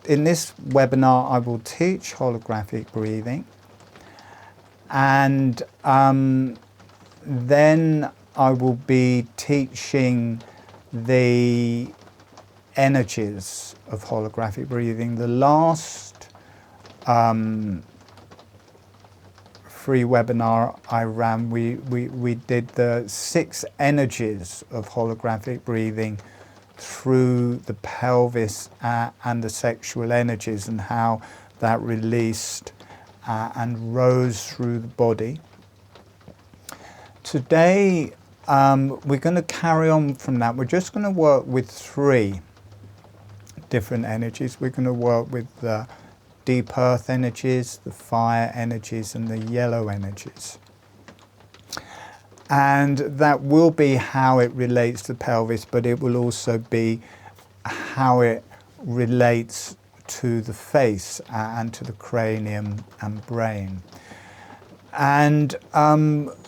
in this webinar I will teach holographic breathing, and then I will be teaching the energies of holographic breathing. The last free webinar I ran, we did the 6 energies of holographic breathing through the pelvis and the sexual energies, and how that released and rose through the body. Today we're going to carry on from that. We're just going to work with 3 different energies. We're going to work with the deep earth energies, the fire energies, and the yellow energies. And that will be how it relates to the pelvis, but it will also be how it relates to the face and to the cranium and brain. And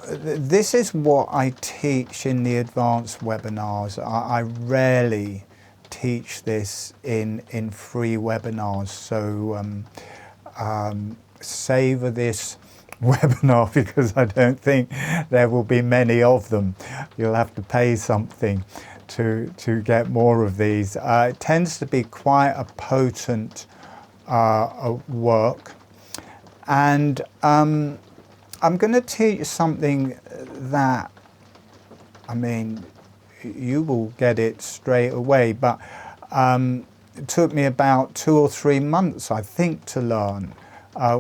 this is what I teach in the advanced webinars. I rarely teach this in free webinars, so savor this webinar, because I don't think there will be many of them. You'll have to pay something to get more of these. It tends to be quite a potent work, and I'm going to teach something that, I mean, you will get it straight away, but it took me about 2 or 3 months, I think, to learn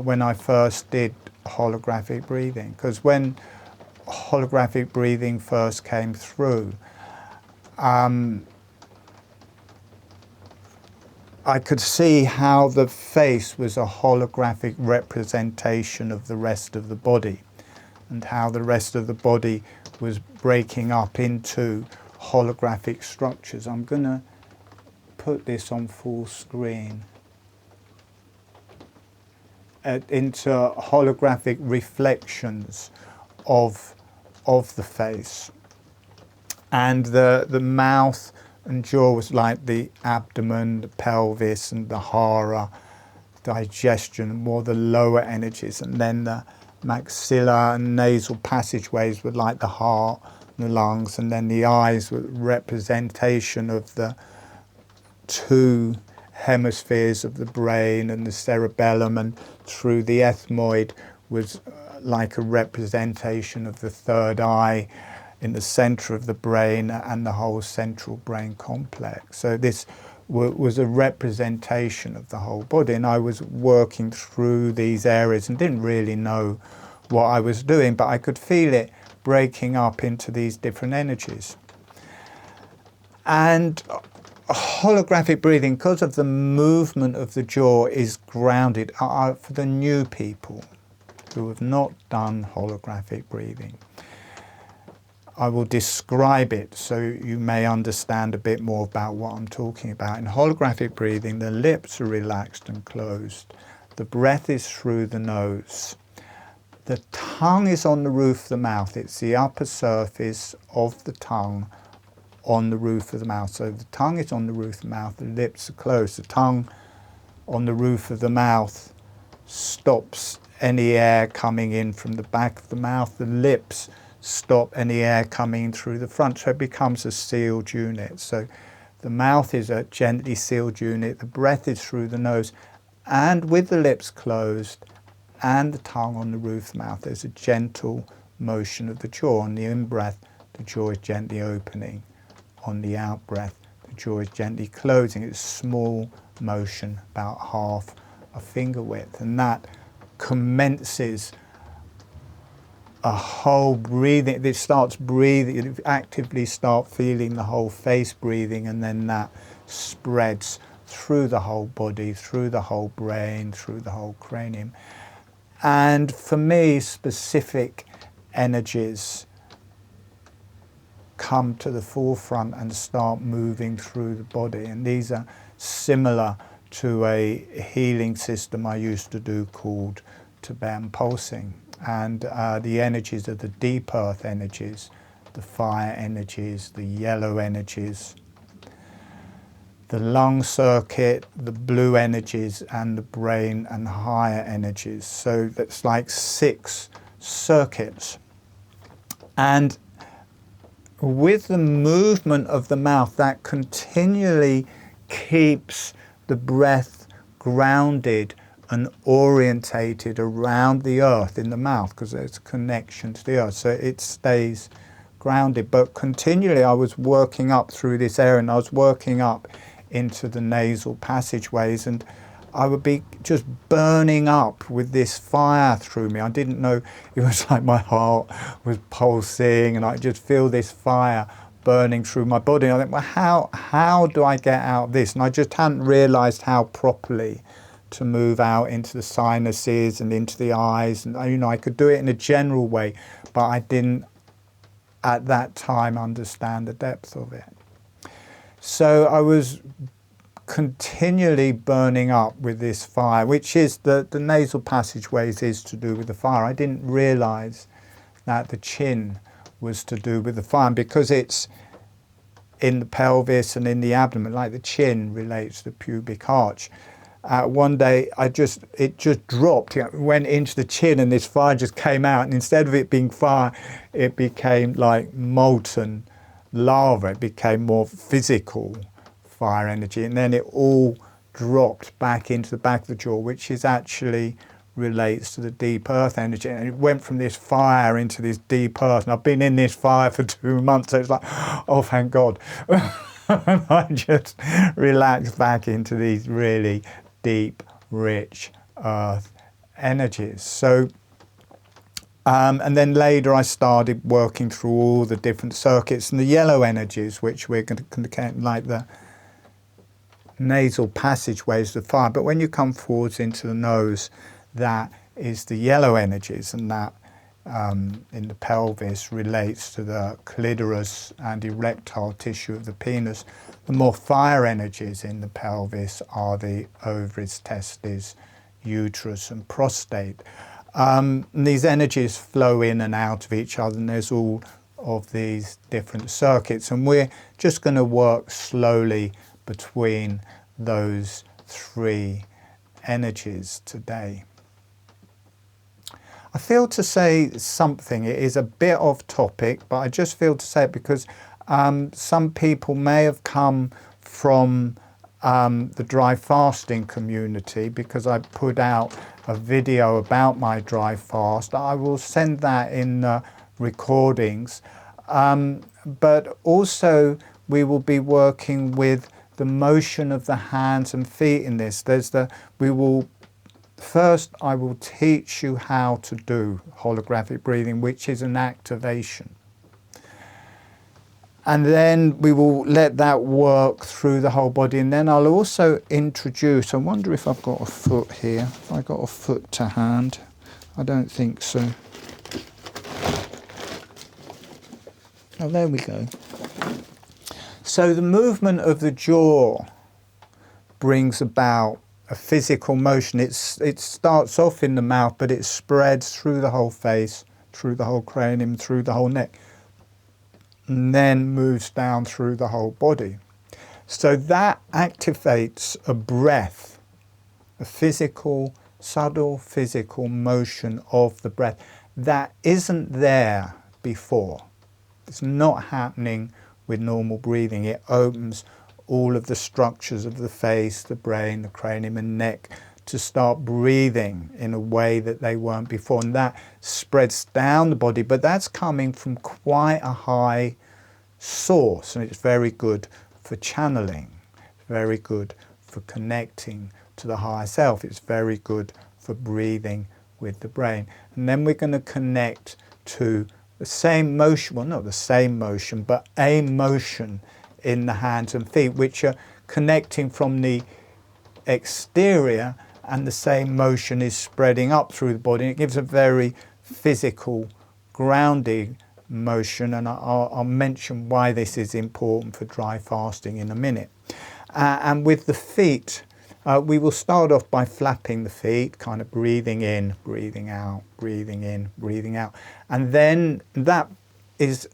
when I first did holographic breathing. Because when holographic breathing first came through, I could see how the face was a holographic representation of the rest of the body, and how the rest of the body was breaking up into holographic structures. I'm going to put this on full screen. Into holographic reflections of the face. And the mouth and jaw was like the abdomen, the pelvis, and the hara, digestion, more the lower energies. And then the maxilla and nasal passageways were like the heart and the lungs. And then the eyes were representation of the 2 hemispheres of the brain and the cerebellum, and through the ethmoid was like a representation of the 3rd eye in the center of the brain and the whole central brain complex. So this was a representation of the whole body, and I was working through these areas and didn't really know what I was doing, but I could feel it breaking up into these different energies. And holographic breathing, because of the movement of the jaw, is grounded. For the new people who have not done holographic breathing, I will describe it so you may understand a bit more about what I'm talking about. In holographic breathing, the lips are relaxed and closed. The breath is through the nose. The tongue is on the roof of the mouth. It's the upper surface of the tongue on the roof of the mouth. So the tongue is on the roof of the mouth, the lips are closed. The tongue on the roof of the mouth stops any air coming in from the back of the mouth. The lips stop any air coming in through the front, so it becomes a sealed unit. So the mouth is a gently sealed unit, the breath is through the nose, and with the lips closed and the tongue on the roof of the mouth, there's a gentle motion of the jaw. On the in-breath, the jaw is gently opening. On the out-breath, the jaw is gently closing. It's a small motion, about half a finger width, and that commences a whole breathing. It starts breathing, you actively start feeling the whole face breathing, and then that spreads through the whole body, through the whole brain, through the whole cranium. And for me, specific energies come to the forefront and start moving through the body. And these are similar to a healing system I used to do called Tibetan pulsing. And the energies are the deep earth energies, the fire energies, the yellow energies, the lung circuit, the blue energies, and the brain and higher energies. So that's like 6 circuits. And with the movement of the mouth, that continually keeps the breath grounded and orientated around the earth in the mouth, because there's a connection to the earth, so it stays grounded. But continually I was working up through this area, and I was working up into the nasal passageways, and I would be just burning up with this fire through me. I didn't know, it was like my heart was pulsing, and I just feel this fire burning through my body. And I think, well, how do I get out of this? And I just hadn't realized how properly to move out into the sinuses and into the eyes. And you know, I could do it in a general way, but I didn't at that time understand the depth of it. So I was continually burning up with this fire, which is the nasal passageways is to do with the fire. I didn't realize that the chin was to do with the fire, and because it's in the pelvis and in the abdomen, like the chin relates to the pubic arch. One day it just dropped, it went into the chin, and this fire just came out, and instead of it being fire, it became like molten lava. It became more physical fire energy, and then it all dropped back into the back of the jaw, which is actually relates to the deep earth energy. And it went from this fire into this deep earth, and I've been in this fire for 2 months, so it's like, oh, thank God. And I just relaxed back into these really deep, rich earth energies. So and then later I started working through all the different circuits and the yellow energies, which we're going to connect, like the nasal passageways of the fire. But when you come forwards into the nose, that is the yellow energies, and that in the pelvis relates to the clitoris and erectile tissue of the penis. The more fire energies in the pelvis are the ovaries, testes, uterus and prostate. These energies flow in and out of each other, and there's all of these different circuits, and we're just going to work slowly between those 3 energies today. I feel to say something, it is a bit off topic, but I just feel to say it because some people may have come from the dry fasting community, because I put out a video about my dry fast. I will send that in recordings, but also we will be working with the motion of the hands and feet in this. First, I will teach you how to do holographic breathing, which is an activation. And then we will let that work through the whole body. And then I'll also introduce, I wonder if I've got a foot here. Have I got a foot to hand? I don't think so. Oh, there we go. So the movement of the jaw brings about a physical motion. It starts off in the mouth, but it spreads through the whole face, through the whole cranium, through the whole neck, and then moves down through the whole body. So that activates a breath, a physical, subtle physical motion of the breath that isn't there before. It's not happening with normal breathing. It opens all of the structures of the face, the brain, the cranium and neck to start breathing in a way that they weren't before. And that spreads down the body, but that's coming from quite a high source, and it's very good for channeling, very good for connecting to the higher self. It's very good for breathing with the brain. And then we're going to connect to the same motion, well, not the same motion, but a motion in the hands and feet, which are connecting from the exterior, and the same motion is spreading up through the body. It gives a very physical, grounding motion, and I'll mention why this is important for dry fasting in a minute. And with the feet, we will start off by flapping the feet, kind of breathing in, breathing out, breathing in, breathing out. And then that is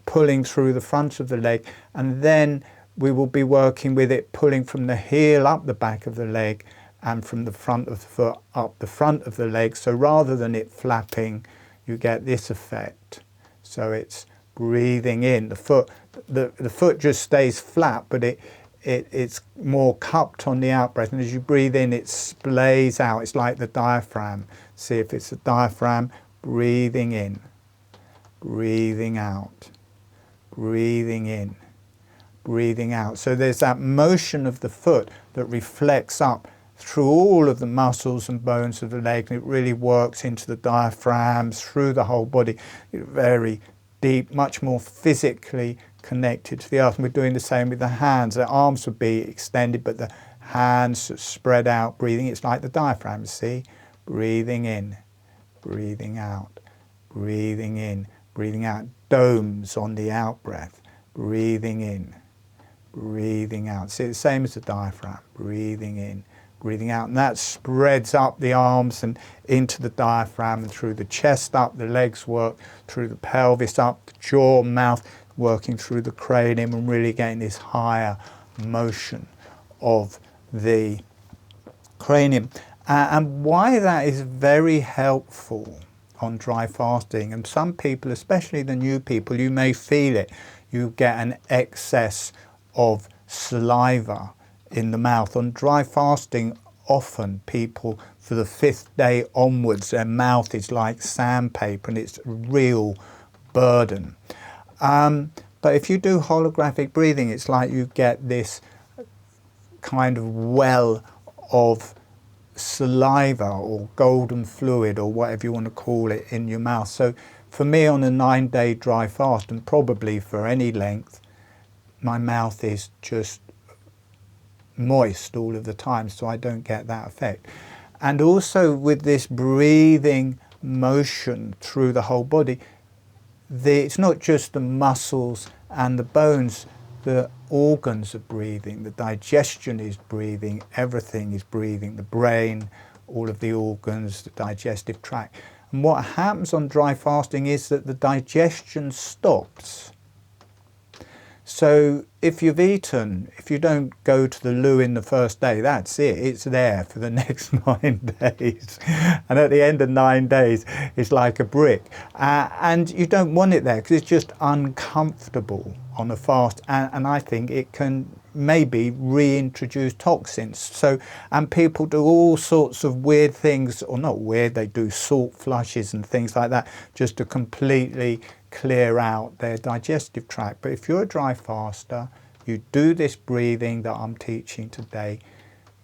pulling through the front of the leg, and then we will be working with it pulling from the heel up the back of the leg and from the front of the foot up the front of the leg. So rather than it flapping, you get this effect. So it's breathing in. The foot just stays flat, but it's more cupped on the out-breath. And as you breathe in, it splays out. It's like the diaphragm. See if it's a diaphragm. Breathing in, breathing out, breathing in, breathing out. So there's that motion of the foot that reflects up through all of the muscles and bones of the leg, and it really works into the diaphragm, through the whole body. Very deep, much more physically connected to the earth. And we're doing the same with the hands. The arms would be extended, but the hands spread out, breathing. It's like the diaphragm, see? Breathing in, breathing out, breathing in, breathing out. Domes on the out breath, breathing in, breathing out. See, the same as the diaphragm, breathing in, breathing out, and that spreads up the arms and into the diaphragm and through the chest up, the legs work through the pelvis up, the jaw, mouth, working through the cranium, and really getting this higher motion of the cranium. And why that is very helpful on dry fasting, and some people, especially the new people, you may feel it. You get an excess of saliva in the mouth. On dry fasting, often people, for the 5th day onwards, their mouth is like sandpaper and it's a real burden. But if you do holographic breathing, it's like you get this kind of well of saliva or golden fluid or whatever you want to call it in your mouth. So for me, on a 9-day dry fast, and probably for any length, my mouth is just moist all of the time, so I don't get that effect. And also with this breathing motion through the whole body, it's not just the muscles and the bones, the organs are breathing, the digestion is breathing, everything is breathing, the brain, all of the organs, the digestive tract. And what happens on dry fasting is that the digestion stops. So if you've eaten, if you don't go to the loo in the first day, that's it. It's there for the next 9 days. And at the end of 9 days, it's like a brick. And you don't want it there because it's just uncomfortable on a fast. And I think it can maybe reintroduce toxins. So, and people do all sorts of weird things, or not weird, they do salt flushes and things like that, just to completely clear out their digestive tract. But if you're a dry faster, you do this breathing that I'm teaching today,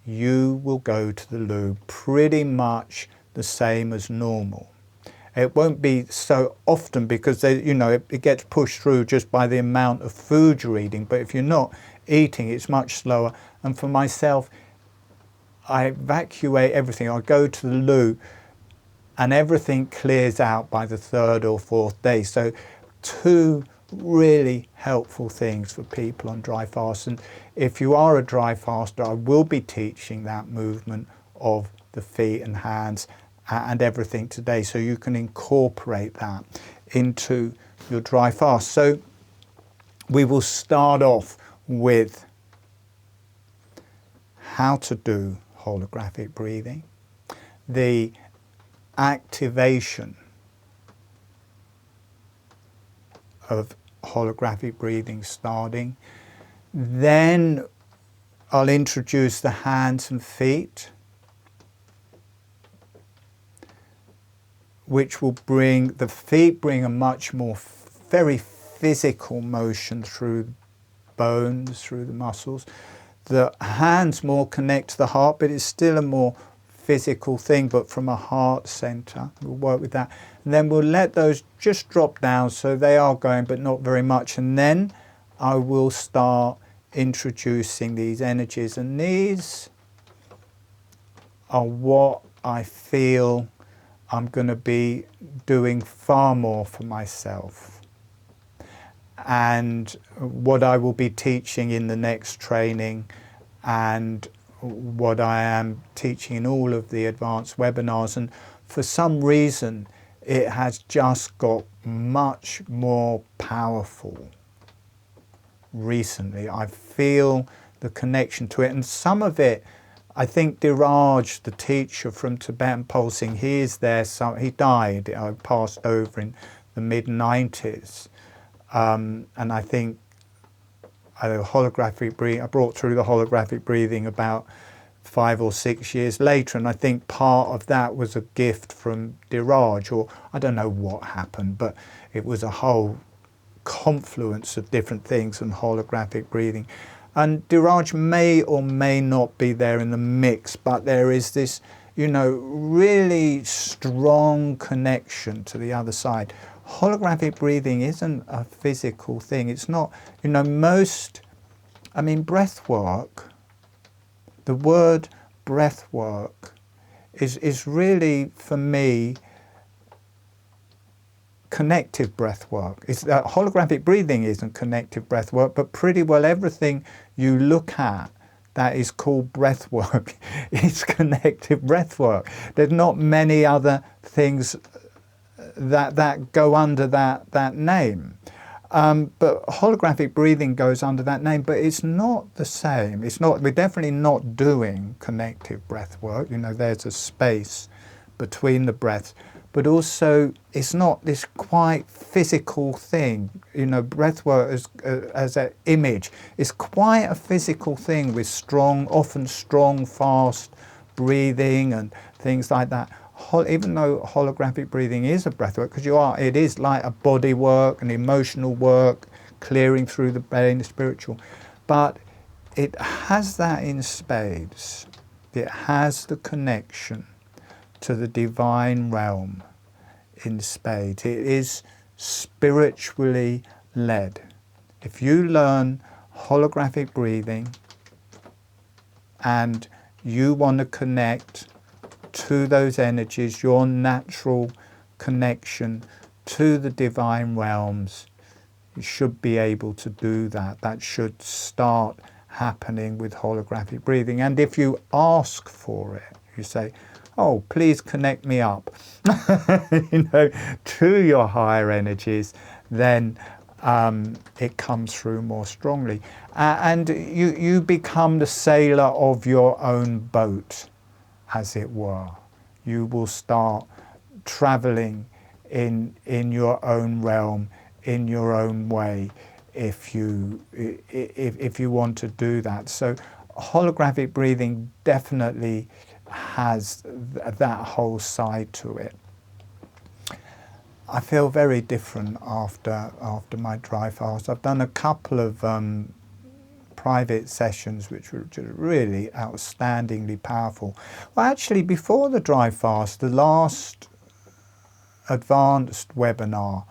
you will go to the loo pretty much the same as normal. It won't be so often because it gets pushed through just by the amount of food you're eating. But if you're not eating, it's much slower. And for myself, I evacuate everything. I go to the loo and everything clears out by the 3rd or 4th day. So 2 really helpful things for people on dry fast. And if you are a dry faster, I will be teaching that movement of the feet and hands and everything today, so you can incorporate that into your dry fast. So we will start off with how to do holographic breathing, the activation of holographic breathing starting. Then I'll introduce the hands and feet, which will bring a much more very physical motion through bones, through the muscles. The hands more connect to the heart, but it's still a more physical thing, but from a heart center. We'll work with that. And then we'll let those just drop down, so they are going, but not very much. And then I will start introducing these energies. And these are what I feel I'm going to be doing far more for myself, and what I will be teaching in the next training, and what I am teaching in all of the advanced webinars. And for some reason it has just got much more powerful recently. I feel the connection to it, and some of it, I think Diraj, the teacher from Tibetan Pulsing, he is there. He died. I passed over in the mid-90s, and I think holographic breathing. I brought through the holographic breathing about 5 or 6 years later, and I think part of that was a gift from Diraj, or I don't know what happened, but it was a whole confluence of different things and holographic breathing. And Diraj may or may not be there in the mix, but there is this, you know, really strong connection to the other side. Holographic breathing isn't a physical thing. It's not, you know, breath work, the word breath work is really, for me, connective breath work. Holographic breathing isn't connective breath work, but pretty well everything you look at that is called breath work is connective breath work. There's not many other things that go under that name. But holographic breathing goes under that name, but it's not the same. We're definitely not doing connective breath work. You know, there's a space between the breaths. But also, it's not this quite physical thing. You know, breathwork as an image is quite a physical thing with often strong, fast breathing and things like that. Even though holographic breathing is a breathwork, because it is like a body work, an emotional work, clearing through the brain, the spiritual. But it has that in spades. It has the connection to the divine realm in spades. It is spiritually led. If you learn holographic breathing and you want to connect to those energies, your natural connection to the divine realms, you should be able to do that. That should start happening with holographic breathing. And if you ask for it, you say, oh, please connect me up, you know, to your higher energies, then it comes through more strongly. And you become the sailor of your own boat, as it were. You will start traveling in your own realm, in your own way, if you want to do that. So holographic breathing definitely has that whole side to it. I feel very different after my dry fast. I've done a couple of private sessions which were just really outstandingly powerful. Well, actually, before the dry fast, the last advanced webinar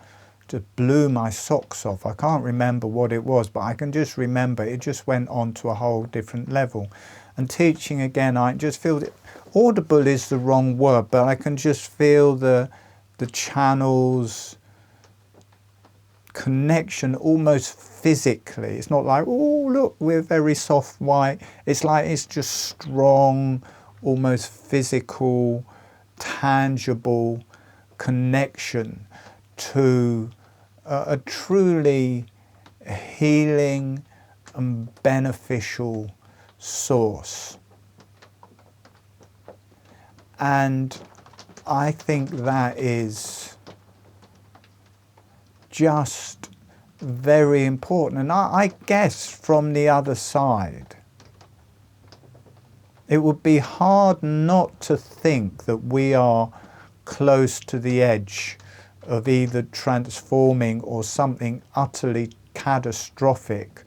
just blew my socks off. I can't remember what it was, but I can just remember it just went on to a whole different level. And teaching again, I just feel that audible is the wrong word, but I can just feel the channels connection almost physically. It's not like, oh, look, we're very soft white. It's like it's just strong, almost physical, tangible connection to a truly healing and beneficial source. And I think that is just very important. And I guess from the other side, it would be hard not to think that we are close to the edge of either transforming or something utterly catastrophic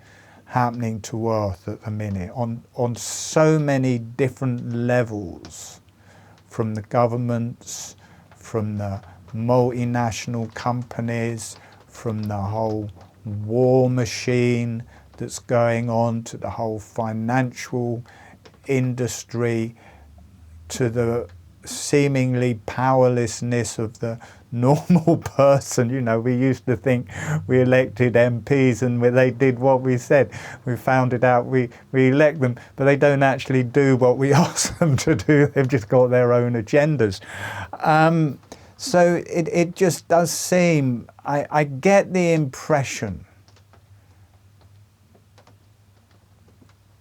happening to Earth at the minute on so many different levels, from the governments, from the multinational companies, from the whole war machine that's going on, to the whole financial industry, to the seemingly powerlessness of the normal person. You know, we used to think we elected MPs and they did what we said. We found it out, we elect them, but they don't actually do what we ask them to do. They've just got their own agendas. So it just does seem, I get the impression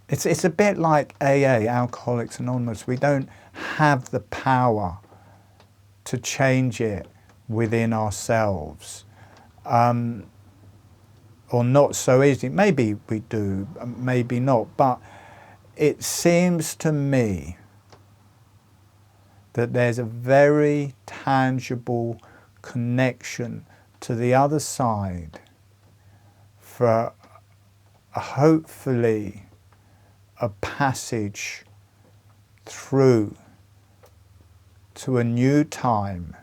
It's a bit like AA, Alcoholics Anonymous. We don't have the power to change it within ourselves. Or not so easy. Maybe we do, maybe not. But it seems to me that there's a very tangible connection to the other side for hopefully a passage through to a new time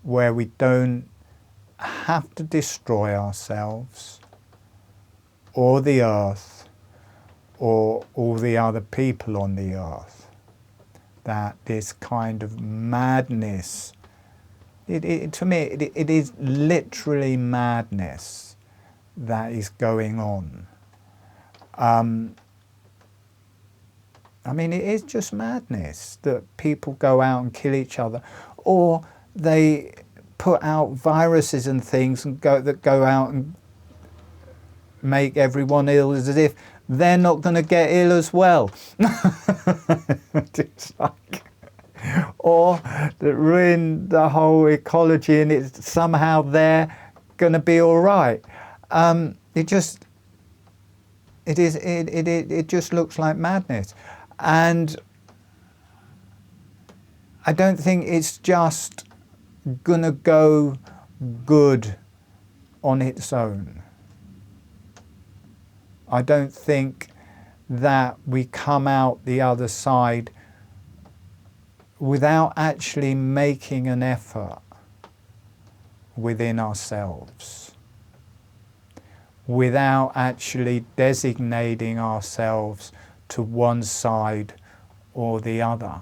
where we don't have to destroy ourselves or the earth or all the other people on the earth. That this kind of madness, to me, it is literally madness that is going on. I mean, it is just madness that people go out and kill each other, or they put out viruses and things and go out and make everyone ill as if they're not going to get ill as well. It's like, or that ruin the whole ecology and it's somehow they're going to be all right. It just looks like madness. And I don't think it's just gonna go good on its own. I don't think that we come out the other side without actually making an effort within ourselves, without actually designating ourselves to one side or the other,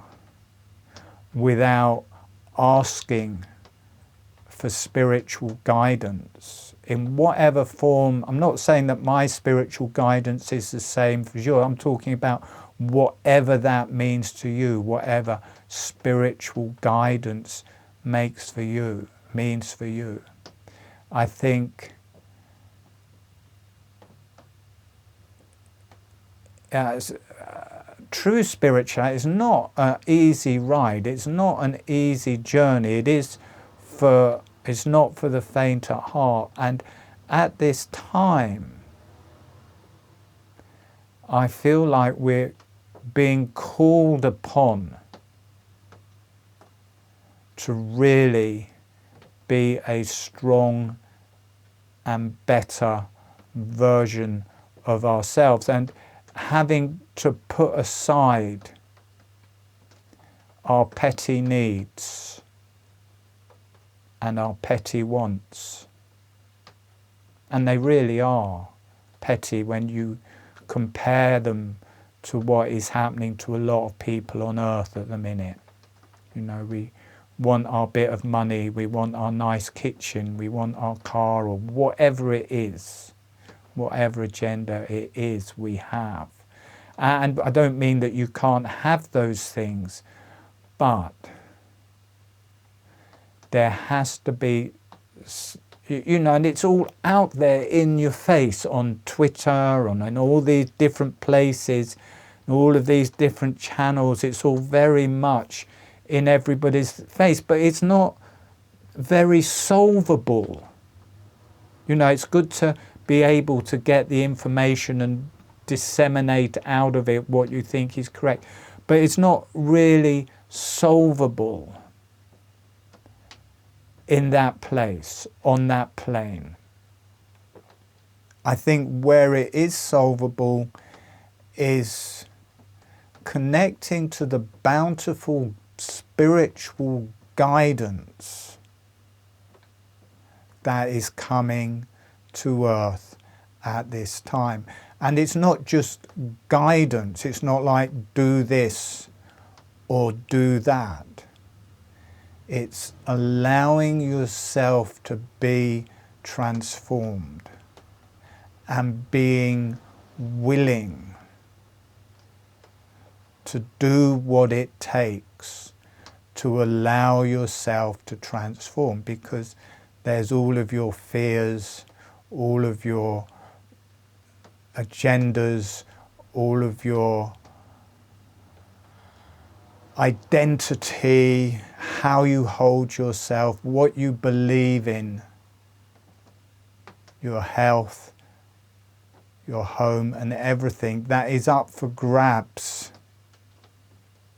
without asking for spiritual guidance in whatever form. I'm not saying that my spiritual guidance is the same for you. I'm talking about whatever that means to you, whatever spiritual guidance means for you. I think true spirituality is not an easy ride. It's not an easy journey. It's not for the faint at heart. And at this time, I feel like we're being called upon to really be a strong and better version of ourselves, and having to put aside our petty needs and our petty wants. And they really are petty when you compare them to what is happening to a lot of people on earth at the minute. You know, we want our bit of money, we want our nice kitchen, we want our car, or whatever it is, whatever agenda it is we have. And I don't mean that you can't have those things, but there has to be, you know, and it's all out there in your face on Twitter, on all these different places, all of these different channels. It's all very much in everybody's face, but it's not very solvable. You know, it's good to be able to get the information and disseminate out of it what you think is correct, but it's not really solvable in that place, on that plane. I think where it is solvable is connecting to the bountiful spiritual guidance that is coming to earth at this time. And it's not just guidance, it's not like do this or do that. It's allowing yourself to be transformed and being willing to do what it takes to allow yourself to transform, because there's all of your fears, all of your agendas, all of your identity, how you hold yourself, what you believe in, your health, your home, and everything that is up for grabs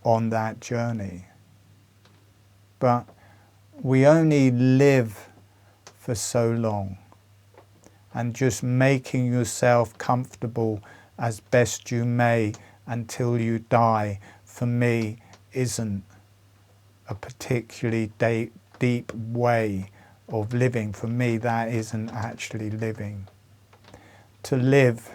on that journey. But we only live for so long, and just making yourself comfortable as best you may until you die, for me, isn't a particularly deep way of living. For me, that isn't actually living. To live,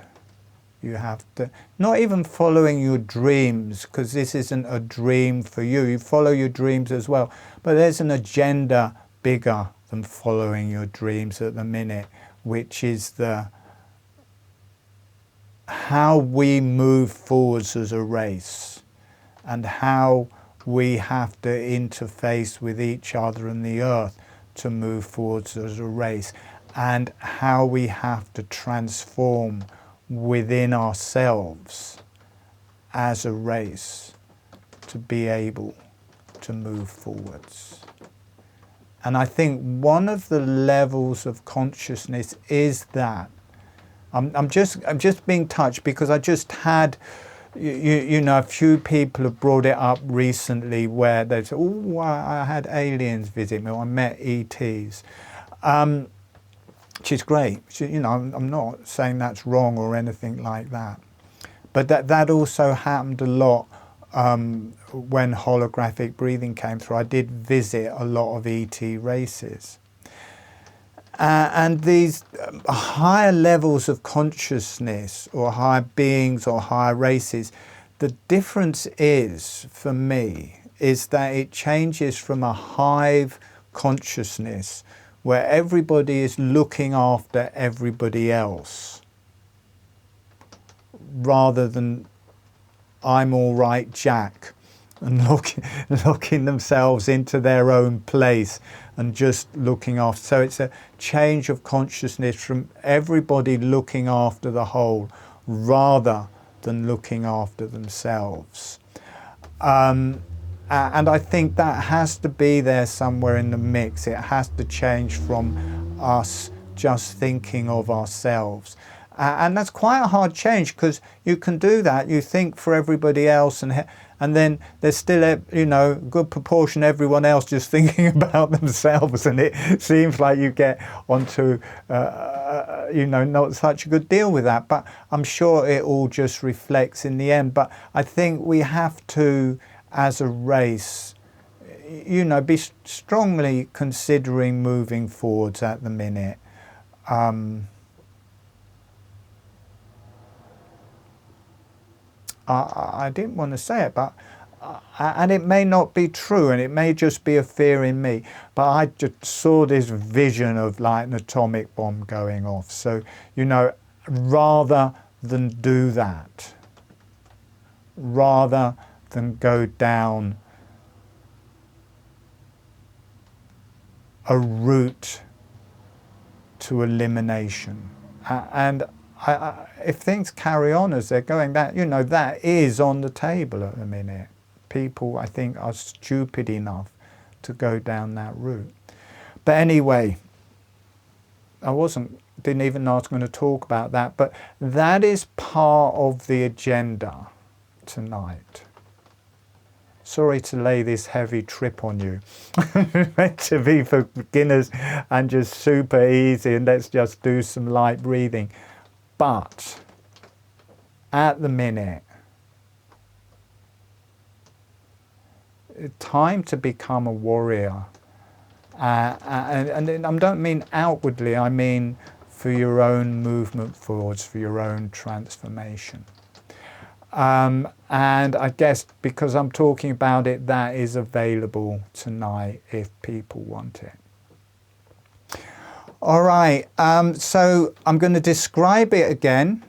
you have to, not even following your dreams, because this isn't a dream for you. You follow your dreams as well, but there's an agenda bigger than following your dreams at the minute, which is how we move forwards as a race, and how we have to interface with each other and the earth to move forwards as a race, and how we have to transform within ourselves as a race to be able to move forwards. And I think one of the levels of consciousness is that I'm just being touched, because I just had, you know, a few people have brought it up recently where they said, oh, I had aliens visit me, or I met ETs, which is great. You know, I'm not saying that's wrong or anything like that. But that also happened a lot when holographic breathing came through. I did visit a lot of ET races. And these higher levels of consciousness, or higher beings, or higher races, the difference is, for me, is that it changes from a hive consciousness where everybody is looking after everybody else, rather than I'm all right, Jack, and locking themselves into their own place and just looking after. So it's a change of consciousness from everybody looking after the whole rather than looking after themselves. And I think that has to be there somewhere in the mix. It has to change from us just thinking of ourselves. And that's quite a hard change, because you can do that. You think for everybody else, and then there's still a good proportion everyone else just thinking about themselves, and it seems like you get onto not such a good deal with that. But I'm sure it all just reflects in the end. But I think we have to, as a race, be strongly considering moving forwards at the minute. I didn't want to say it, but and it may not be true, and it may just be a fear in me, but I just saw this vision of like an atomic bomb going off. So, rather than do that, rather than go down a route to elimination, and if things carry on as they're going, that is on the table at the minute. People, I think, are stupid enough to go down that route. But anyway, I didn't even know I was going to talk about that, but that is part of the agenda tonight. Sorry to lay this heavy trip on you. Meant to be for beginners and just super easy, and let's just do some light breathing. But at the minute, time to become a warrior. And I don't mean outwardly, I mean for your own movement forwards, for your own transformation. And I guess because I'm talking about it, that is available tonight if people want it. All right, so I'm going to describe it again.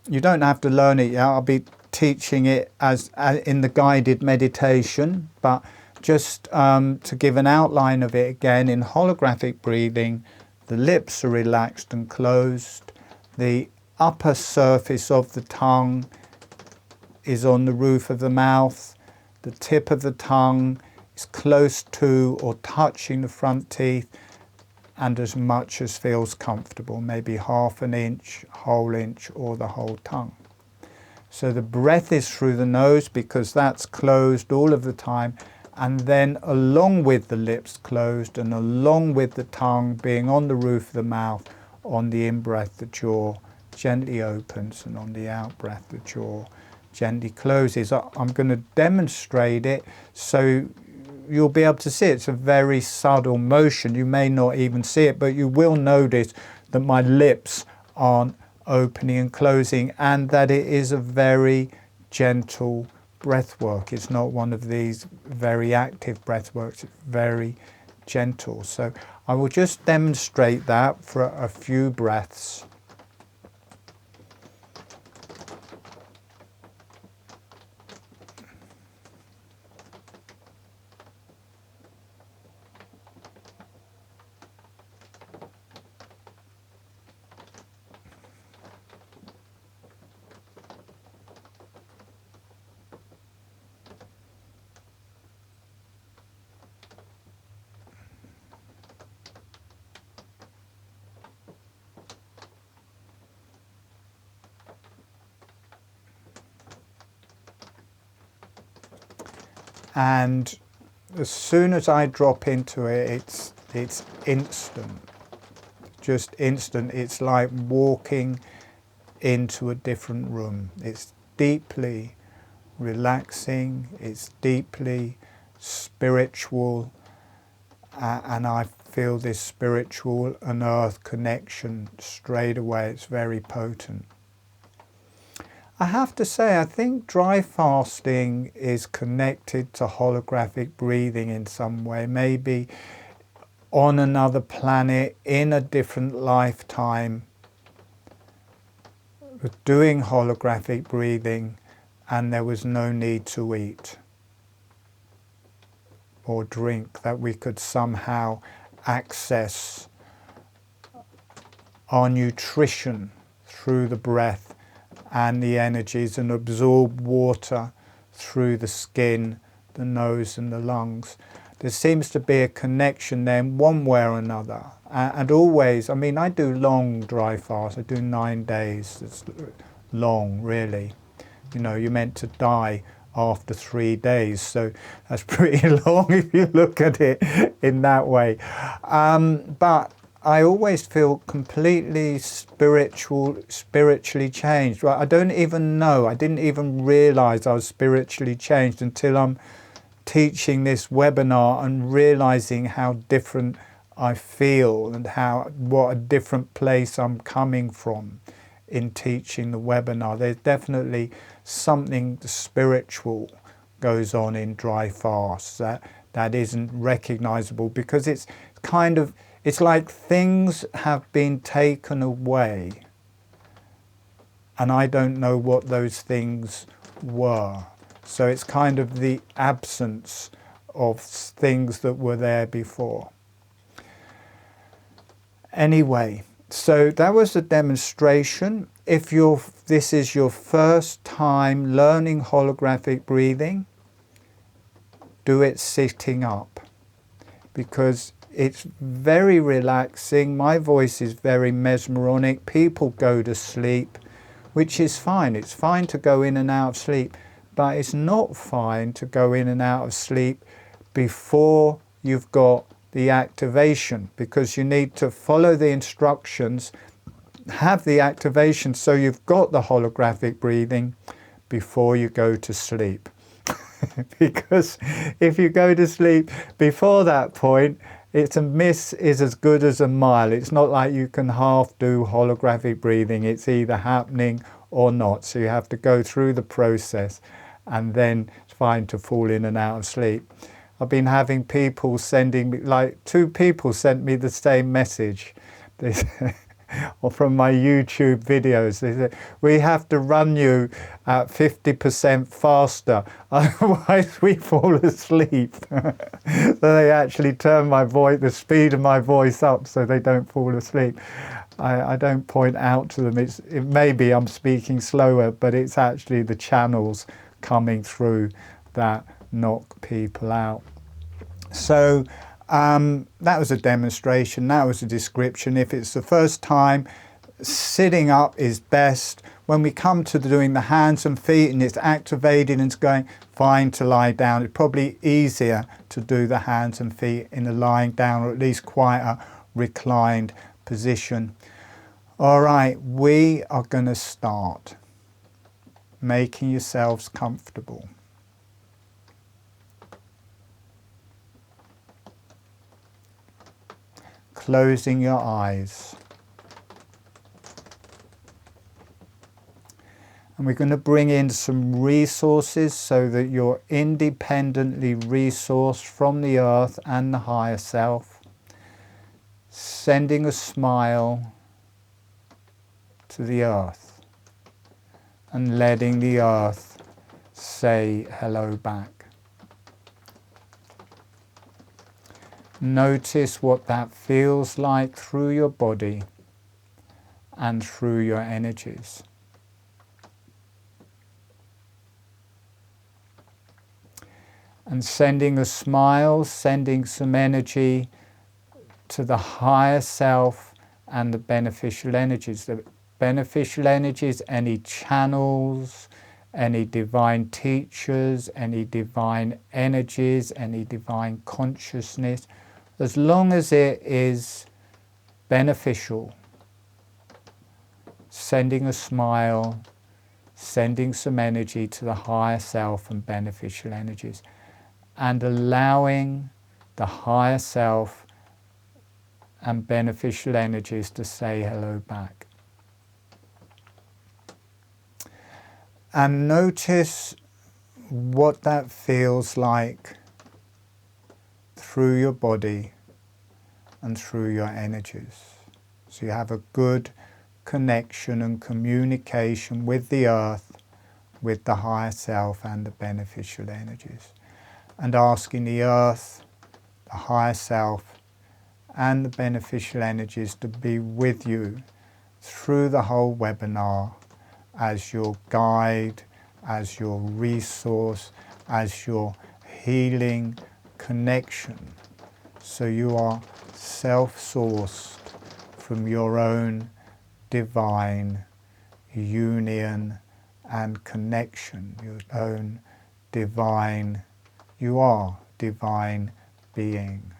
You don't have to learn it yet. I'll be teaching it as in the guided meditation, but just to give an outline of it again, in holographic breathing, the lips are relaxed and closed. The upper surface of the tongue is on the roof of the mouth. The tip of the tongue is close to or touching the front teeth, and as much as feels comfortable, maybe ½ an inch, whole inch, or the whole tongue. So the breath is through the nose because that's closed all of the time, and then along with the lips closed and along with the tongue being on the roof of the mouth, on the in-breath the jaw gently opens, and on the out-breath the jaw gently closes. I'm going to demonstrate it so you'll be able to see it. It's a very subtle motion. You may not even see it, but you will notice that my lips aren't opening and closing, and that it is a very gentle breath work. It's not one of these very active breath works. It's very gentle. So I will just demonstrate that for a few breaths. And as soon as I drop into it, it's instant, just instant. It's like walking into a different room. It's deeply relaxing, it's deeply spiritual, and I feel this spiritual and earth connection straight away. It's very potent. I have to say, I think dry fasting is connected to holographic breathing in some way, maybe on another planet, in a different lifetime, doing holographic breathing, and there was no need to eat or drink, that we could somehow access our nutrition through the breath and the energies, and absorb water through the skin, the nose and the lungs. There seems to be a connection there in one way or another. And always, I mean, I do long dry fasts. I do 9 days. It's long, really. You know, you're meant to die after 3 days, so that's pretty long if you look at it in that way. But I always feel completely spiritually changed. Right? I don't even know, I didn't even realize I was spiritually changed until I'm teaching this webinar and realizing how different I feel and what a different place I'm coming from in teaching the webinar. There's definitely something spiritual goes on in dry fasts that isn't recognizable, because it's kind of, it's like things have been taken away and I don't know what those things were. So it's kind of the absence of things that were there before. Anyway, so that was a demonstration. If this is your first time learning holographic breathing, do it sitting up, because it's very relaxing. My voice is very mesmeric. People go to sleep, which is fine. It's fine to go in and out of sleep, but it's not fine to go in and out of sleep before you've got the activation, because you need to follow the instructions, have the activation so you've got the holographic breathing before you go to sleep. Because if you go to sleep before that point, it's a miss is as good as a mile. It's not like you can half do holographic breathing. It's either happening or not. So you have to go through the process, and then it's fine to fall in and out of sleep. I've been having people sending me, like 2 people sent me the same message. They or from my YouTube videos, they said, we have to run you at 50% faster, otherwise we fall asleep. So they actually turn my voice, the speed of my voice up, so they don't fall asleep. I don't point out to them. It may be I'm speaking slower, but it's actually the channels coming through that knock people out. So that was a demonstration, that was a description. If it's the first time, sitting up is best. When we come to doing the hands and feet and it's activated and it's going, fine to lie down. It's probably easier to do the hands and feet in a lying down, or at least quite a reclined position. All right, we are going to start making yourselves comfortable. Closing your eyes. And we're going to bring in some resources so that you're independently resourced from the earth and the higher self. Sending a smile to the earth and letting the earth say hello back. Notice what that feels like through your body and through your energies. And sending a smile, sending some energy to the higher self and the beneficial energies. The beneficial energies, any channels, any divine teachers, any divine energies, any divine consciousness, as long as it is beneficial. Sending a smile, sending some energy to the higher self and beneficial energies, and allowing the higher self and beneficial energies to say hello back. And notice what that feels like through your body and through your energies. So you have a good connection and communication with the earth, with the higher self and the beneficial energies. And asking the earth, the higher self and the beneficial energies to be with you through the whole webinar as your guide, as your resource, as your healing connection. So you are self-sourced from your own divine union and connection, your own divine, you are divine being.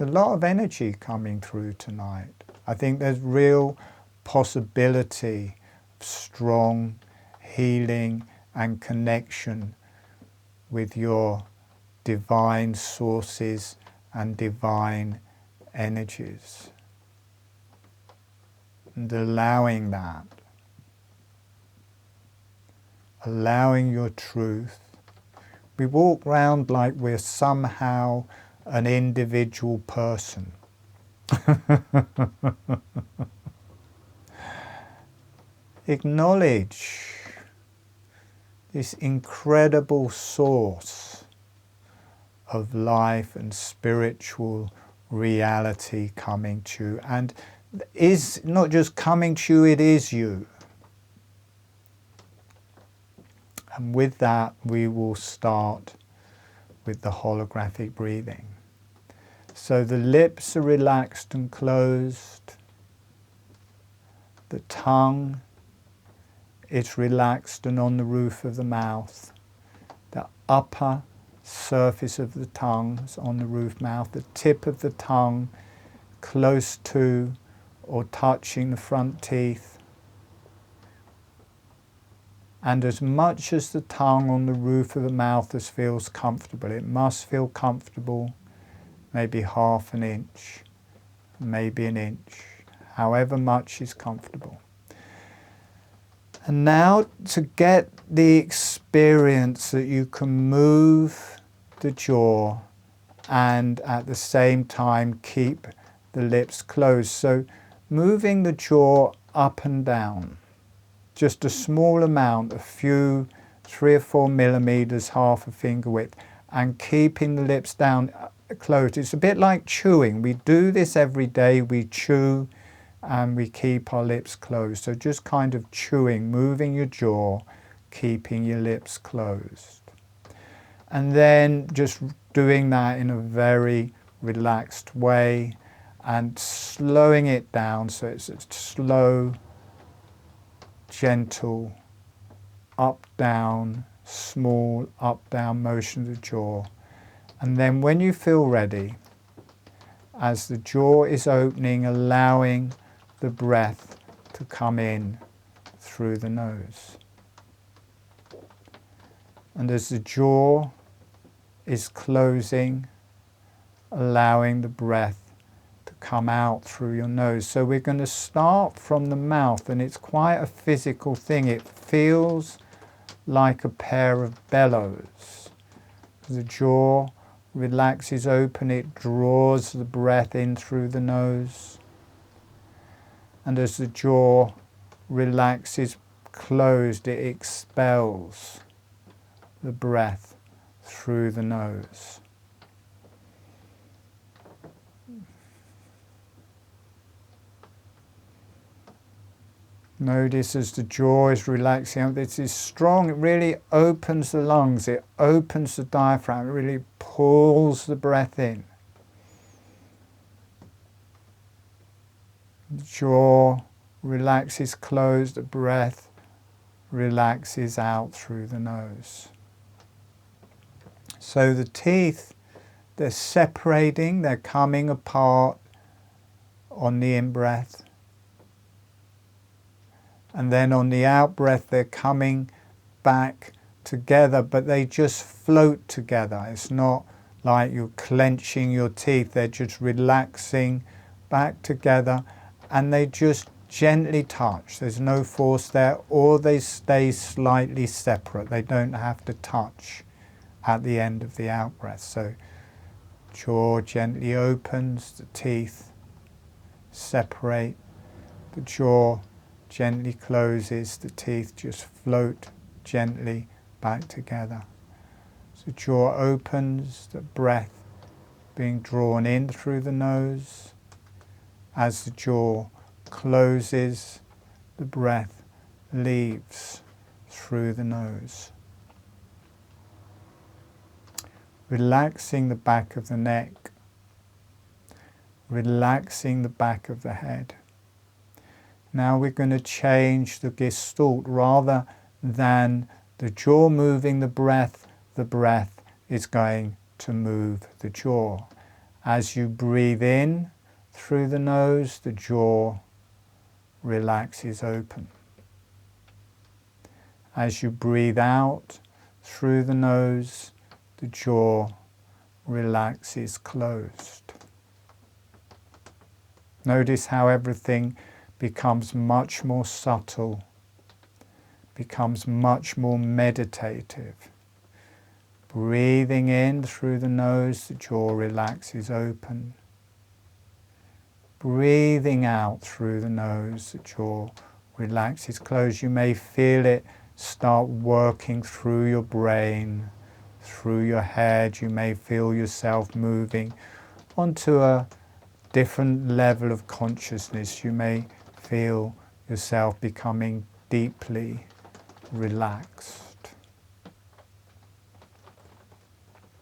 A lot of energy coming through tonight. I think there's real possibility of strong healing and connection with your divine sources and divine energies. And allowing that, allowing your truth. We walk around like we're somehow an individual person. Acknowledge this incredible source of life and spiritual reality coming to you, and is not just coming to you, it is you. And with that we will start with the holographic breathing. So the lips are relaxed and closed, the tongue is relaxed and on the roof of the mouth, the upper surface of the tongue is on the roof mouth, the tip of the tongue close to or touching the front teeth, and as much as the tongue on the roof of the mouth as feels comfortable. It must feel comfortable, maybe half an inch, maybe an inch, however much is comfortable. And now to get the experience that you can move the jaw and at the same time keep the lips closed. So moving the jaw up and down, just a small amount, a few, 3 or 4 millimeters, half a finger width, and keeping the lips down closed. It's a bit like chewing. We do this every day. We chew, and we keep our lips closed. So just kind of chewing, moving your jaw, keeping your lips closed. And then just doing that in a very relaxed way and slowing it down so it's a slow, gentle, up, down, small up, down motion of the jaw. And then when you feel ready, as the jaw is opening, allowing the breath to come in through the nose. And as the jaw is closing, allowing the breath to come out through your nose. So we're going to start from the mouth, and it's quite a physical thing. It feels like a pair of bellows. The jaw relaxes open, it draws the breath in through the nose. And as the jaw relaxes closed, it expels the breath through the nose. Notice as the jaw is relaxing, this is strong, it really opens the lungs, it opens the diaphragm, it really pulls the breath in. The jaw relaxes closed, the breath relaxes out through the nose. So the teeth, they're separating, they're coming apart on the in-breath. And then on the out-breath, they're coming back together, but they just float together. It's not like you're clenching your teeth, they're just relaxing back together, and they just gently touch. There's no force there, or they stay slightly separate. They don't have to touch at the end of the out-breath. So jaw gently opens, the teeth separate, the jaw gently closes, the teeth just float gently back together. So jaw opens, the breath being drawn in through the nose. As the jaw closes, the breath leaves through the nose. Relaxing the back of the neck, relaxing the back of the head. Now we're going to change the gestalt. Rather than the jaw moving the breath is going to move the jaw. As you breathe in through the nose, the jaw relaxes open. As you breathe out through the nose, the jaw relaxes closed. Notice how everything becomes much more subtle, becomes much more meditative. Breathing in through the nose, the jaw relaxes open. Breathing out through the nose, the jaw relaxes closed. You may feel it start working through your brain, through your head. You may feel yourself moving onto a different level of consciousness. You may feel yourself becoming deeply relaxed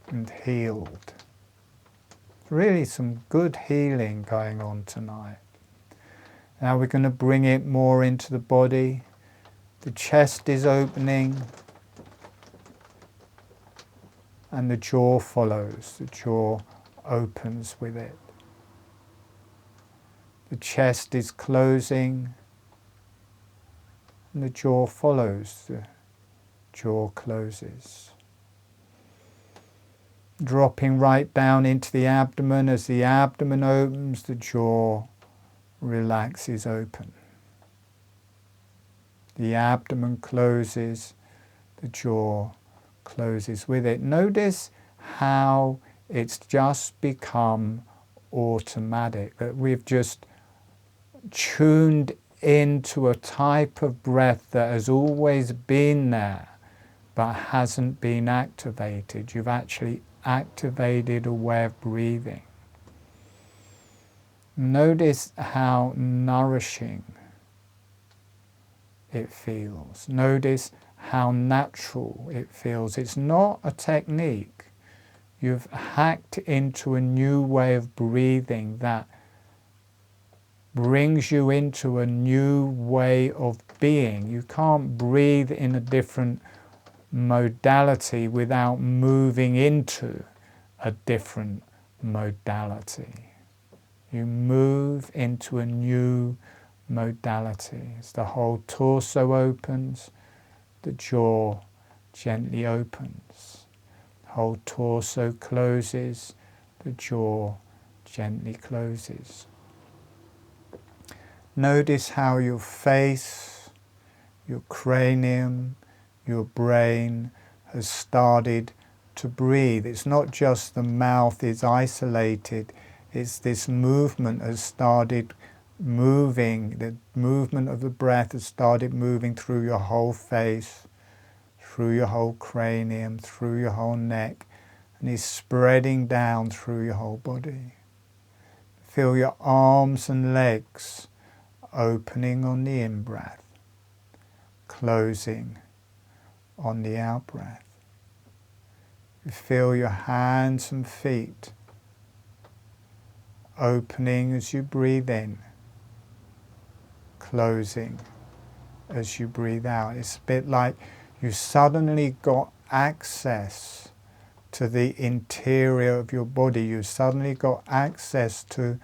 and healed. Really some good healing going on tonight. Now we're going to bring it more into the body. The chest is opening and the jaw follows. The jaw opens with it. The chest is closing and the jaw follows. The jaw closes. Dropping right down into the abdomen. As the abdomen opens, the jaw relaxes open. The abdomen closes, the jaw closes with it. Notice how it's just become automatic, that we've just tuned into a type of breath that has always been there but hasn't been activated. You've actually activated a way of breathing. Notice how nourishing it feels. Notice how natural it feels. It's not a technique. You've hacked into a new way of breathing that brings you into a new way of being. You can't breathe in a different modality without moving into a different modality. You move into a new modality. As the whole torso opens, the jaw gently opens. The whole torso closes, the jaw gently closes. Notice how your face, your cranium, your brain has started to breathe. It's not just the mouth is isolated, it's this movement has started moving, the movement of the breath has started moving through your whole face, through your whole cranium, through your whole neck, and is spreading down through your whole body. Feel your arms and legs opening on the in-breath, closing on the out-breath. You feel your hands and feet opening as you breathe in, closing as you breathe out. It's a bit like you suddenly got access to the interior of your body. You suddenly got access to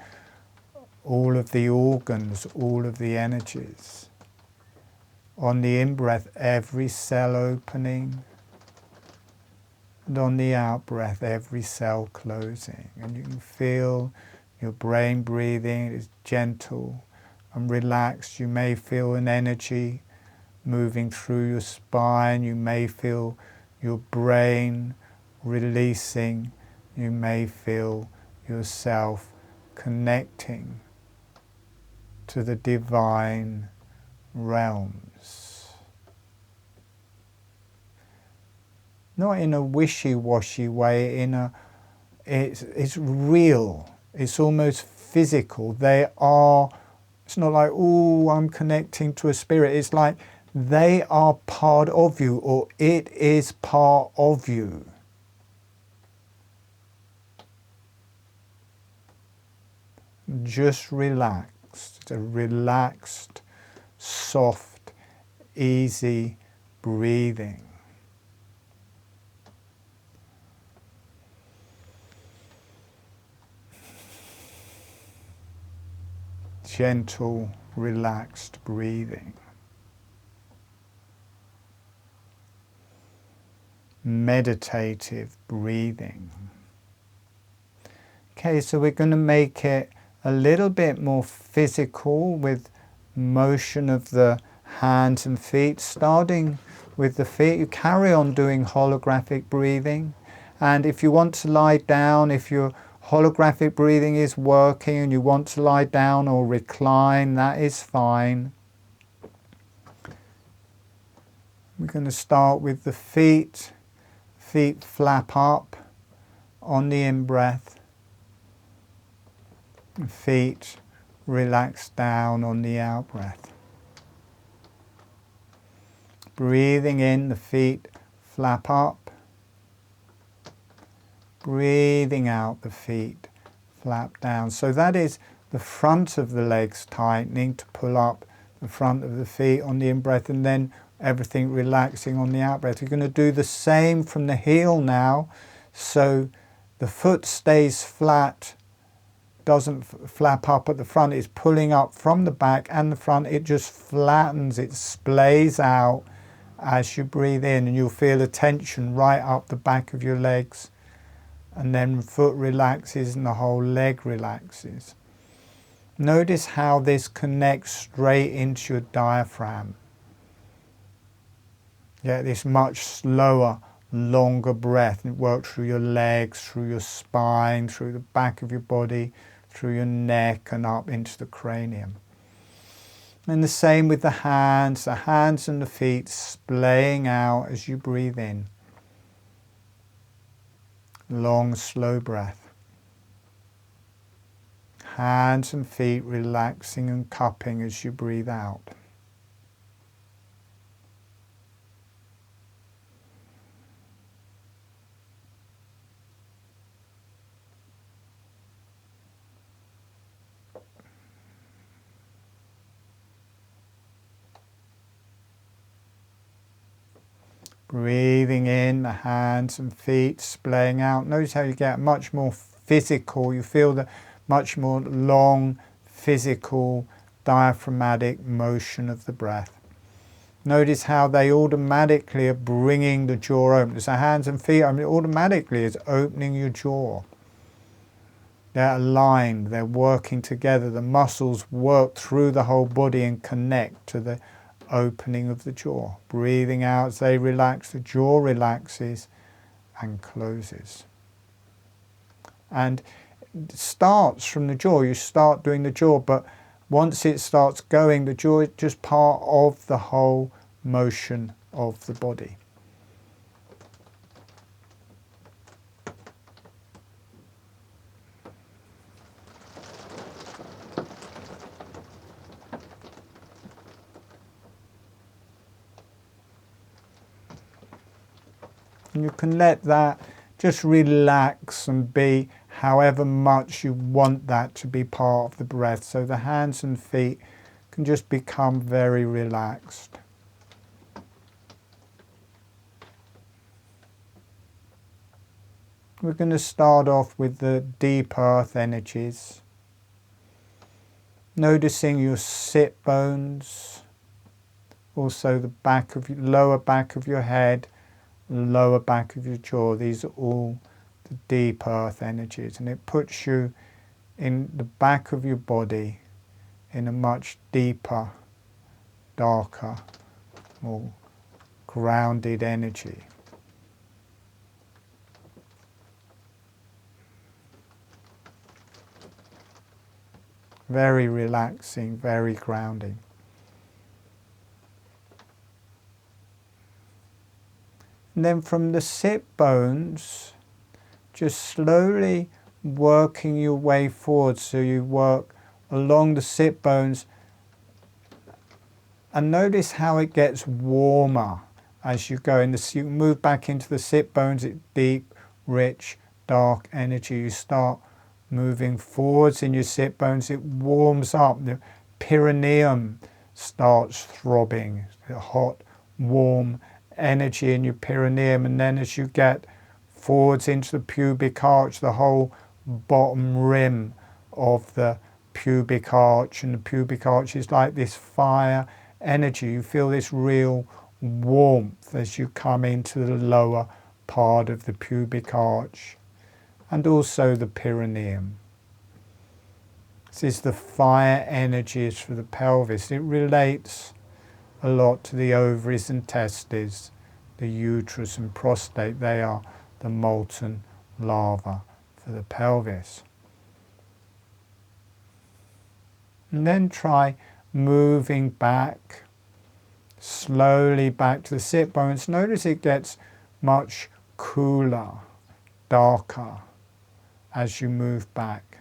all of the organs, all of the energies. On the in-breath, every cell opening, and on the out-breath, every cell closing. And you can feel your brain breathing. It is gentle and relaxed. You may feel an energy moving through your spine. You may feel your brain releasing. You may feel yourself connecting to the divine realms. Not in a wishy-washy way, it's real, it's almost physical. It's not like, oh, I'm connecting to a spirit. It's like they are part of you, or it is part of you. Just relax. It's a relaxed, soft, easy breathing. Gentle, relaxed breathing. Meditative breathing. Okay, so we're going to make it a little bit more physical with motion of the hands and feet. Starting with the feet, you carry on doing holographic breathing. And if you want to lie down, if your holographic breathing is working and you want to lie down or recline, that is fine. We're going to start with the feet. Feet flap up on the in-breath. Feet relax down on the out-breath. Breathing in, the feet flap up. Breathing out, the feet flap down. So that is the front of the legs tightening to pull up the front of the feet on the in-breath, and then everything relaxing on the out-breath. We're going to do the same from the heel now. So the foot stays flat, doesn't flap up at the front. It's pulling up from the back and the front. It just flattens, it splays out as you breathe in, and you'll feel a tension right up the back of your legs. And then foot relaxes and the whole leg relaxes. Notice how this connects straight into your diaphragm. Get this much slower, longer breath. It works through your legs, through your spine, through the back of your body, through your neck and up into the cranium. And the same with the hands and the feet splaying out as you breathe in. Long, slow breath. hands and feet relaxing and cupping as you breathe out. Breathing in, the hands and feet splaying out. Notice how you get much more physical. You feel the much more long, physical, diaphragmatic motion of the breath. Notice how they automatically are bringing the jaw open. So hands and feet, automatically is opening your jaw. They're aligned, they're working together. The muscles work through the whole body and connect to the opening of the jaw. Breathing out as they relax, the jaw relaxes and closes. And it starts from the jaw. You start doing the jaw, but once it starts going, the jaw is just part of the whole motion of the body. And you can let that just relax and be however much you want that to be part of the breath. So the hands and feet can just become very relaxed. We're going to start off with the deep earth energies. Noticing your sit bones, also the lower back of your head, lower back of your jaw. These are all the deep earth energies, and it puts you in the back of your body in a much deeper, darker, more grounded energy. Very relaxing, very grounding. And then from the sit bones, just slowly working your way forward. So you work along the sit bones and notice how it gets warmer as you go. You move back into the sit bones, it's deep, rich, dark energy. You start moving forwards in your sit bones, it warms up. The perineum starts throbbing, the hot, warm energy in your perineum. And then as you get forwards into the pubic arch, the whole bottom rim of the pubic arch, and the pubic arch is like this fire energy. You feel this real warmth as you come into the lower part of the pubic arch, and also the perineum. This is the fire energies for the pelvis. It relates a lot to the ovaries and testes, the uterus and prostate. They are the molten lava for the pelvis. And then try moving back, slowly back to the sit bones. Notice it gets much cooler, darker as you move back.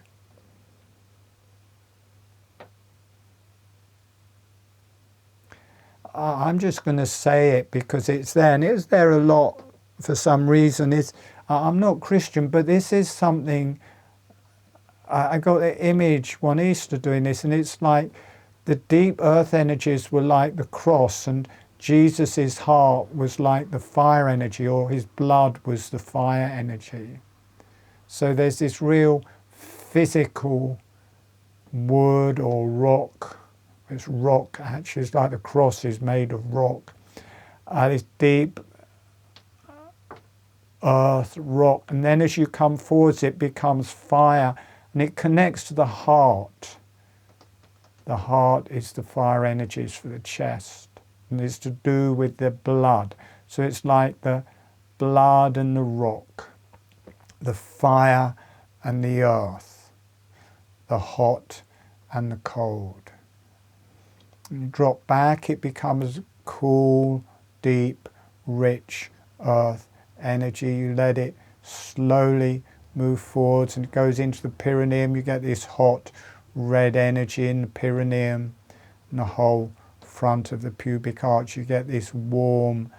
I'm just going to say it because it's there, and it's there a lot for some reason. I'm not Christian, but this is something, I got the image one Easter doing this, and it's like the deep earth energies were like the cross, and Jesus's heart was like the fire energy, or his blood was the fire energy. So there's this real physical wood or rock. It's rock, actually. It's like the cross is made of rock. This deep earth, rock. And then as you come forwards, it becomes fire. And it connects to the heart. The heart is the fire energies for the chest. And it's to do with the blood. So it's like the blood and the rock. The fire and the earth. The hot and the cold. You drop back, it becomes cool, deep, rich earth energy. You let it slowly move forwards and it goes into the perineum. You get this hot red energy in the perineum and the whole front of the pubic arch. You get this warm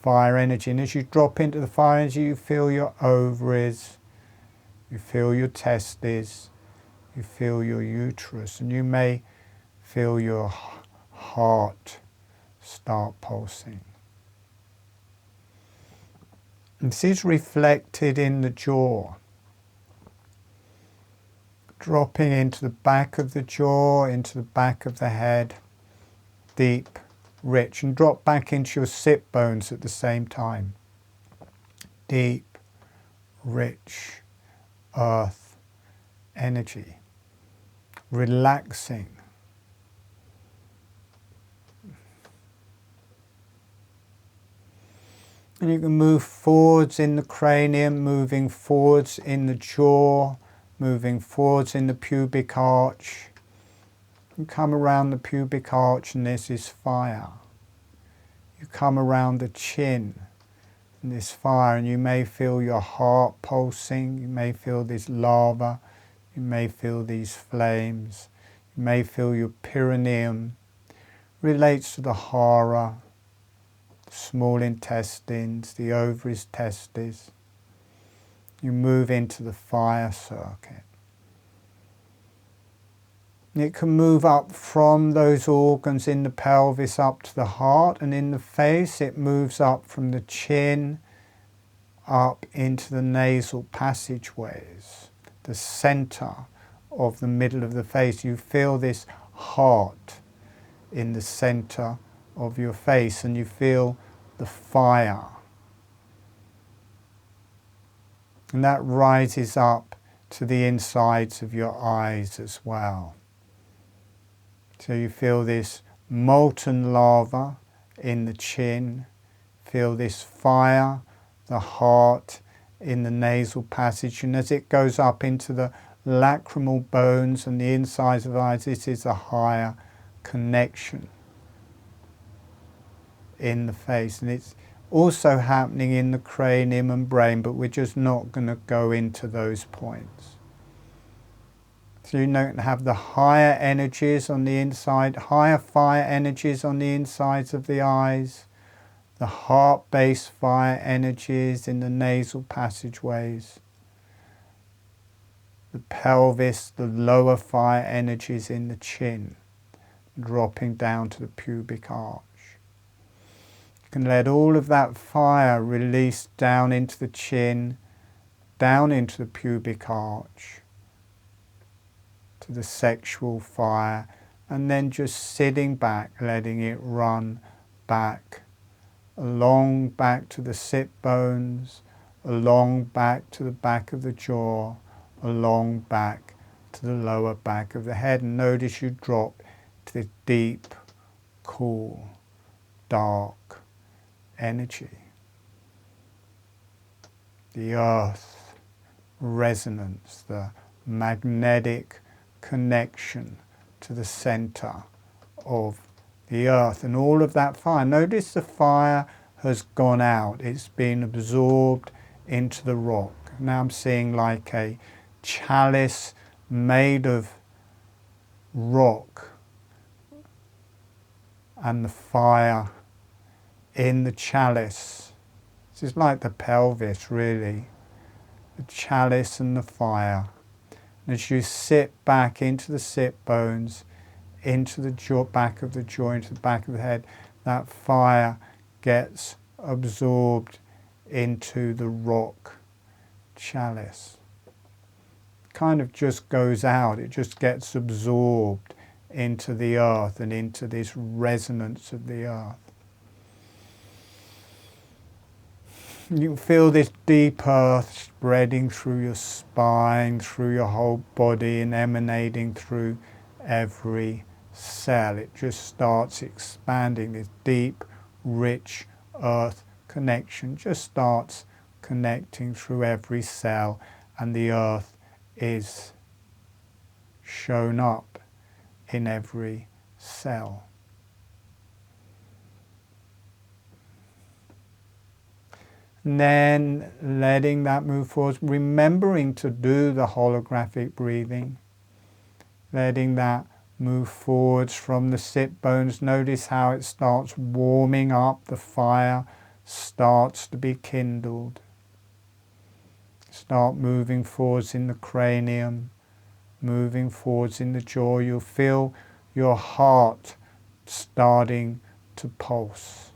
fire energy, and as you drop into the fire energy, you feel your ovaries, you feel your testes, you feel your uterus, and you may feel your heart start pulsing. And this is reflected in the jaw, dropping into the back of the jaw, into the back of the head, deep, rich, and drop back into your sit bones at the same time. Deep, rich, earth energy, relaxing. And you can move forwards in the cranium, moving forwards in the jaw, moving forwards in the pubic arch. You come around the pubic arch and this is fire. You come around the chin and this fire, and you may feel your heart pulsing, you may feel this lava, you may feel these flames, you may feel your perineum relates to the hara, the small intestines, the ovaries, testes. You move into the fire circuit. It can move up from those organs in the pelvis up to the heart, and in the face it moves up from the chin up into the nasal passageways, the center of the middle of the face. You feel this heart in the center of your face, and you feel the fire. And that rises up to the insides of your eyes as well. So you feel this molten lava in the chin, feel this fire, the heart in the nasal passage, and as it goes up into the lacrimal bones and the insides of the eyes, this is a higher connection in the face. And it's also happening in the cranium and brain, but we're just not going to go into those points. So you don't have the higher energies on the inside, higher fire energies on the insides of the eyes, the heart-based fire energies in the nasal passageways, the pelvis, the lower fire energies in the chin, dropping down to the pubic arch. You can let all of that fire release down into the chin, down into the pubic arch, to the sexual fire, and then just sitting back, letting it run back, along back to the sit bones, along back to the back of the jaw, along back to the lower back of the head. And notice you drop to the deep, cool, dark energy. The earth resonance, the magnetic connection to the center of the earth, and all of that fire. Notice the fire has gone out, it's been absorbed into the rock. Now I'm seeing like a chalice made of rock, and the fire in the chalice. This is like the pelvis, really, the chalice and the fire. As you sit back into the sit bones, into the jaw, back of the jaw, into the back of the head, that fire gets absorbed into the rock chalice. Kind of just goes out, it just gets absorbed into the earth and into this resonance of the earth. You can feel this deep earth spreading through your spine, through your whole body, and emanating through every cell. It just starts expanding. This deep, rich earth connection just starts connecting through every cell, and the earth is shown up in every cell. And then letting that move forward, remembering to do the holographic breathing, letting that move forwards from the sit bones. Notice how it starts warming up, the fire starts to be kindled. Start moving forwards in the cranium, moving forwards in the jaw. You'll feel your heart starting to pulse.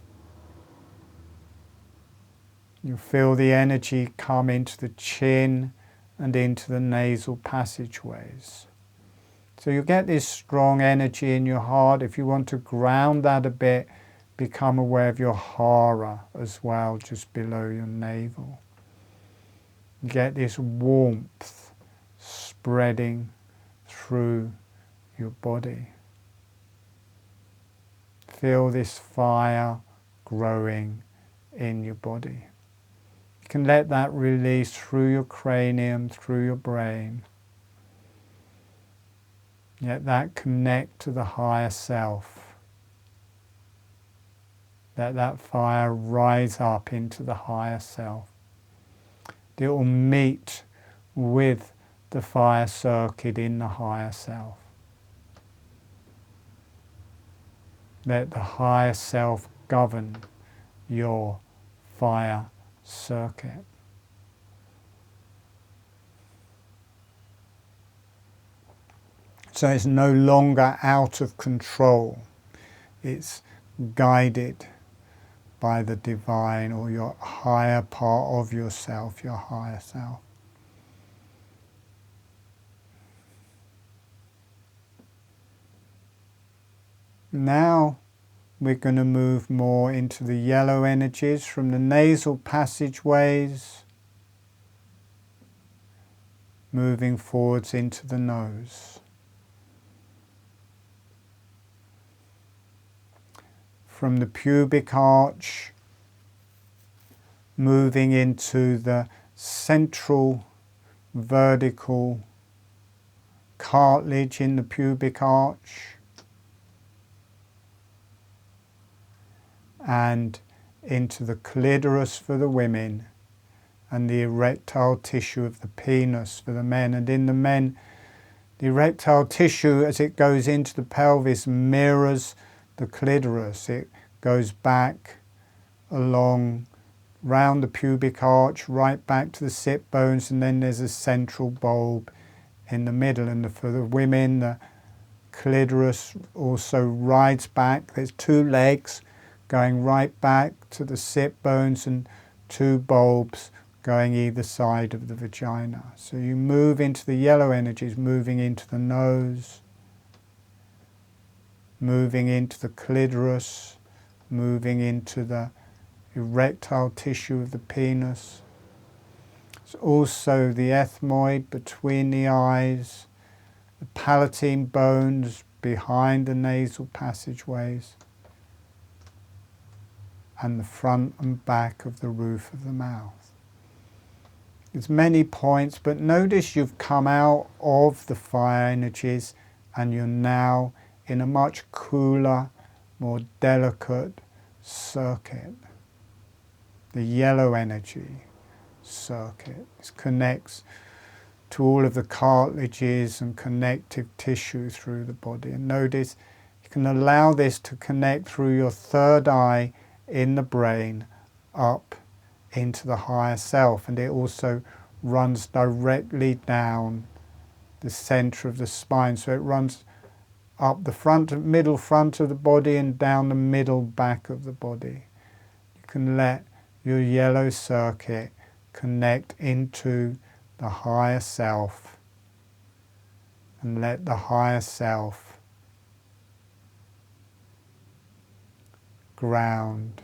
You feel the energy come into the chin and into the nasal passageways. So you get this strong energy in your heart. If you want to ground that a bit, become aware of your hara as well, just below your navel. You get this warmth spreading through your body. Feel this fire growing in your body. You can let that release through your cranium, through your brain. Let that connect to the higher self. Let that fire rise up into the higher self. It will meet with the fire circuit in the higher self. Let the higher self govern your fire circuit. So it's no longer out of control. It's guided by the divine or your higher part of yourself, your higher self. Now we're going to move more into the yellow energies from the nasal passageways, moving forwards into the nose. From the pubic arch, moving into the central vertical cartilage in the pubic arch, and into the clitoris for the women, and the erectile tissue of the penis for the men. And in the men, the erectile tissue, as it goes into the pelvis, mirrors the clitoris. It goes back along, round the pubic arch, right back to the sit bones, and then there's a central bulb in the middle. And for the women, the clitoris also rides back. There's two legs going right back to the sit bones and two bulbs going either side of the vagina. So you move into the yellow energies, moving into the nose, moving into the clitoris, moving into the erectile tissue of the penis. It's also the ethmoid between the eyes, the palatine bones behind the nasal passageways, and the front and back of the roof of the mouth. There's many points, but notice you've come out of the fire energies and you're now in a much cooler, more delicate circuit. The yellow energy circuit. This connects to all of the cartilages and connective tissue through the body. And notice you can allow this to connect through your third eye in the brain up into the higher self, and it also runs directly down the center of the spine. So it runs up the middle front of the body and down the middle back of the body. You can let your yellow circuit connect into the higher self and let the higher self ground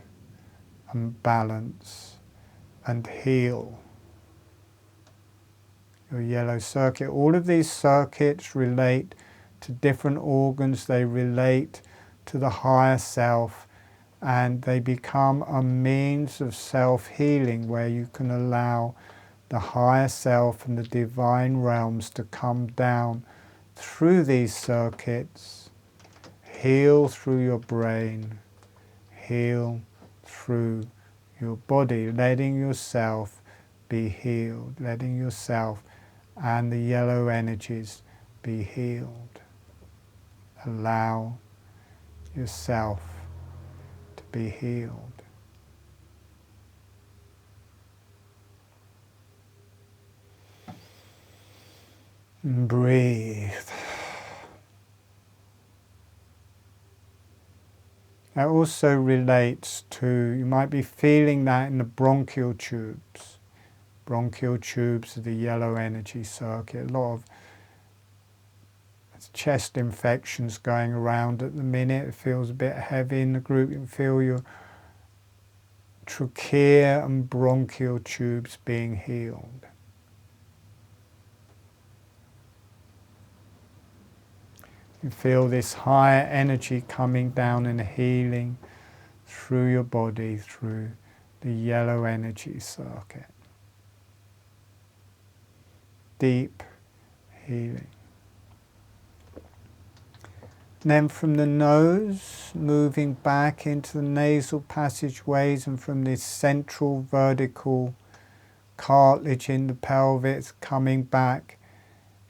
and balance and heal your yellow circuit. All of these circuits relate to different organs. They relate to the higher self, and they become a means of self-healing where you can allow the higher self and the divine realms to come down through these circuits, heal through your brain, heal through your body, letting yourself be healed, letting yourself and the yellow energies be healed. Allow yourself to be healed. And breathe. That also relates to, you might be feeling that in the bronchial tubes. Bronchial tubes are the yellow energy circuit. A lot of chest infections going around at the minute. It feels a bit heavy in the group. You can feel your trachea and bronchial tubes being healed. You feel this higher energy coming down and healing through your body, through the yellow energy circuit. Deep healing. And then from the nose, moving back into the nasal passageways, and from this central vertical cartilage in the pelvis, coming back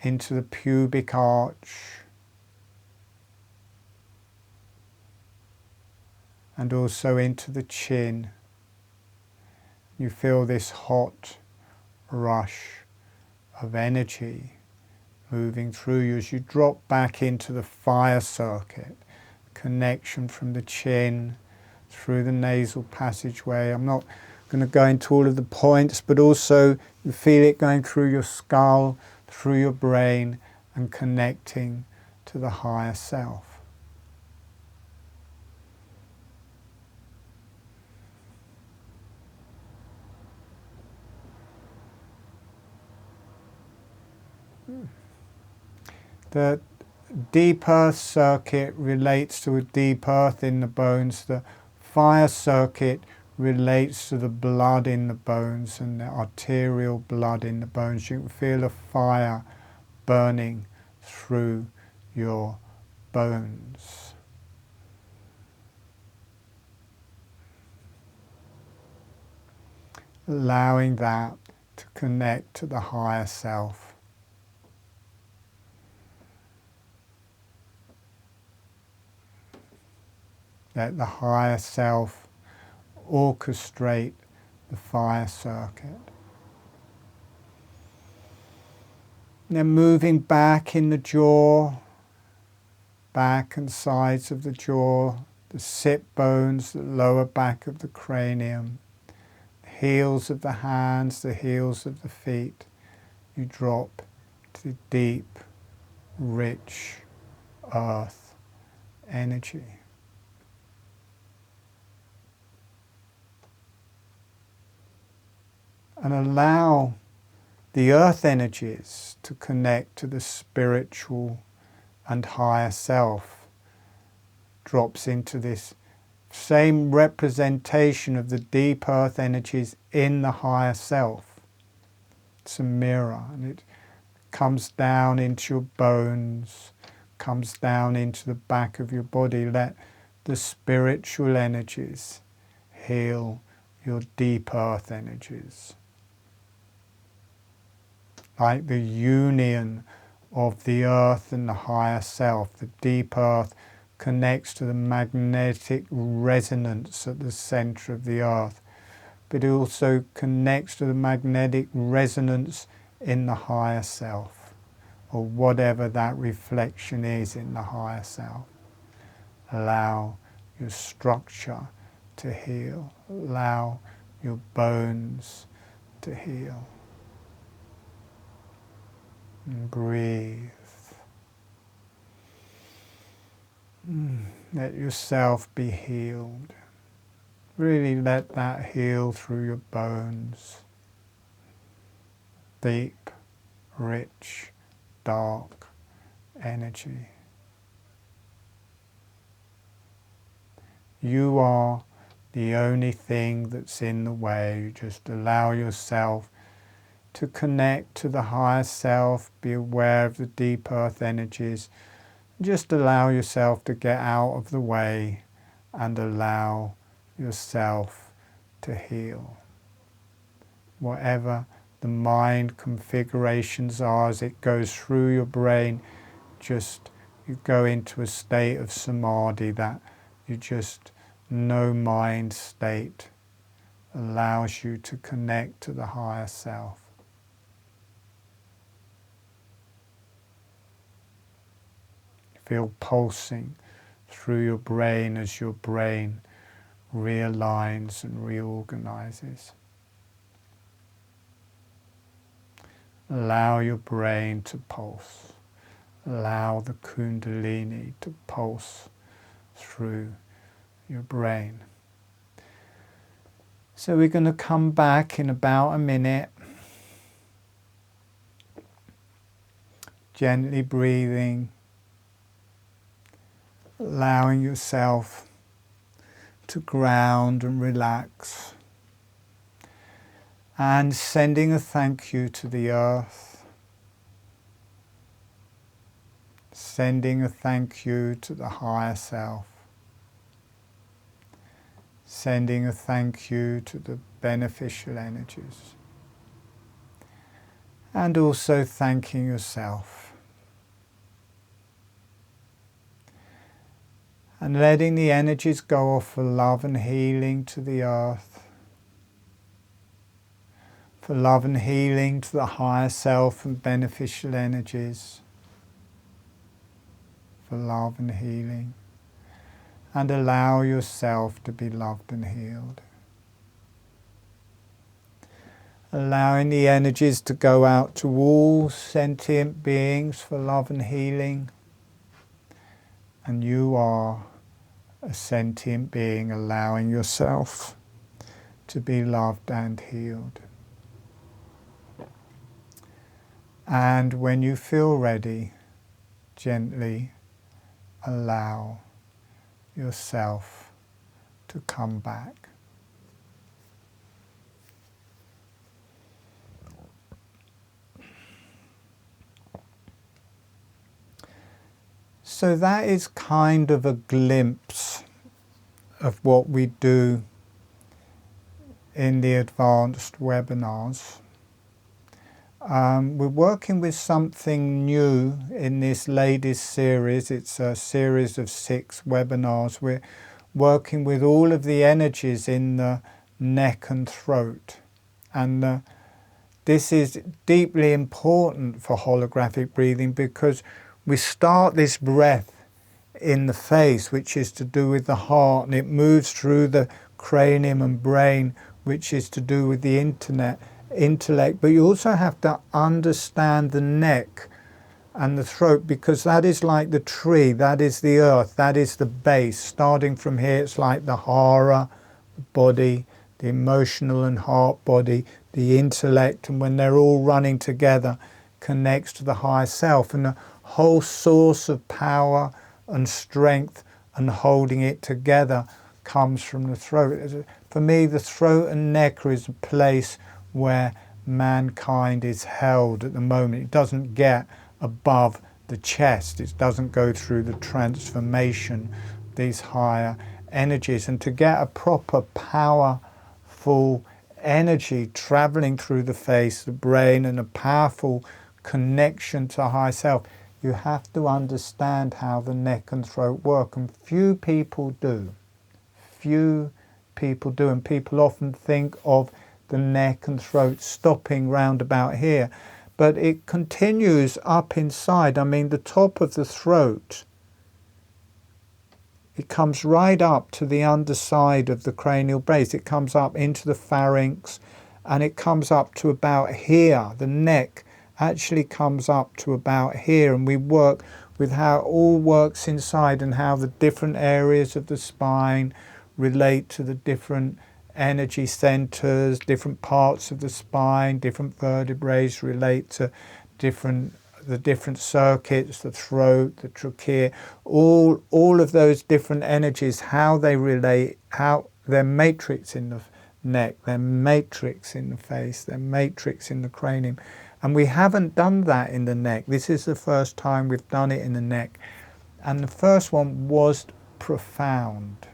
into the pubic arch. And also into the chin. You feel this hot rush of energy moving through you as you drop back into the fire circuit, connection from the chin through the nasal passageway. I'm not going to go into all of the points, but also you feel it going through your skull, through your brain, and connecting to the higher self. The deep earth circuit relates to a deep earth in the bones. The fire circuit relates to the blood in the bones and the arterial blood in the bones. You can feel a fire burning through your bones. Allowing that to connect to the higher self. Let the higher self orchestrate the fire circuit. Then moving back in the jaw, back and sides of the jaw, the sit bones, the lower back of the cranium, the heels of the hands, the heels of the feet. You drop to deep, rich earth energy. And allow the earth energies to connect to the spiritual and higher self. Drops into this same representation of the deep earth energies in the higher self. It's a mirror, and it comes down into your bones, comes down into the back of your body. Let the spiritual energies heal your deep earth energies. Like the union of the earth and the higher self. The deep earth connects to the magnetic resonance at the center of the earth, but it also connects to the magnetic resonance in the higher self, or whatever that reflection is in the higher self. Allow your structure to heal. Allow your bones to heal. And breathe. Let yourself be healed. Really let that heal through your bones. Deep, rich, dark energy. You are the only thing that's in the way. You just allow yourself to connect to the higher self, be aware of the deep earth energies. Just allow yourself to get out of the way and allow yourself to heal. Whatever the mind configurations are as it goes through your brain, just you go into a state of samadhi, that you just no mind state allows you to connect to the higher self. Feel pulsing through your brain as your brain realigns and reorganizes. Allow your brain to pulse. Allow the Kundalini to pulse through your brain. So we're going to come back in about a minute. Gently breathing. Allowing yourself to ground and relax. And sending a thank you to the earth. Sending a thank you to the higher self. Sending a thank you to the beneficial energies. And also thanking yourself. And letting the energies go off for love and healing to the earth. For love and healing to the higher self and beneficial energies. For love and healing. And allow yourself to be loved and healed. Allowing the energies to go out to all sentient beings for love and healing. And you are a sentient being, allowing yourself to be loved and healed. And when you feel ready, gently allow yourself to come back. So that is kind of a glimpse of what we do in the advanced webinars. We're working with something new in this latest series. It's a series of 6 webinars. We're working with all of the energies in the neck and throat. And this is deeply important for holographic breathing because we start this breath in the face, which is to do with the heart, and it moves through the cranium and brain, which is to do with the intellect. But you also have to understand the neck and the throat, because that is like the tree, that is the earth, that is the base. Starting from here, it's like the hara, the body, the emotional and heart body, the intellect, and when they're all running together, connects to the higher self. And the whole source of power and strength and holding it together comes from the throat. For me, the throat and neck is a place where mankind is held at the moment. It doesn't get above the chest. It doesn't go through the transformation, these higher energies. And to get a proper, powerful energy traveling through the face, the brain, and a powerful connection to high self, you have to understand how the neck and throat work. And few people do. Few people do. And people often think of the neck and throat stopping round about here. But it continues up inside. I mean, the top of the throat, it comes right up to the underside of the cranial base. It comes up into the pharynx, and it comes up to about here. The neck actually comes up to about here, and we work with how it all works inside and how the different areas of the spine relate to the different energy centers, different parts of the spine, different vertebrae relate to the different circuits, the throat, the trachea, all of those different energies, how they relate, how they're matrix in the neck, they're matrix in the face, they're matrix in the cranium. And we haven't done that in the neck. This is the first time we've done it in the neck. And the first one was profound.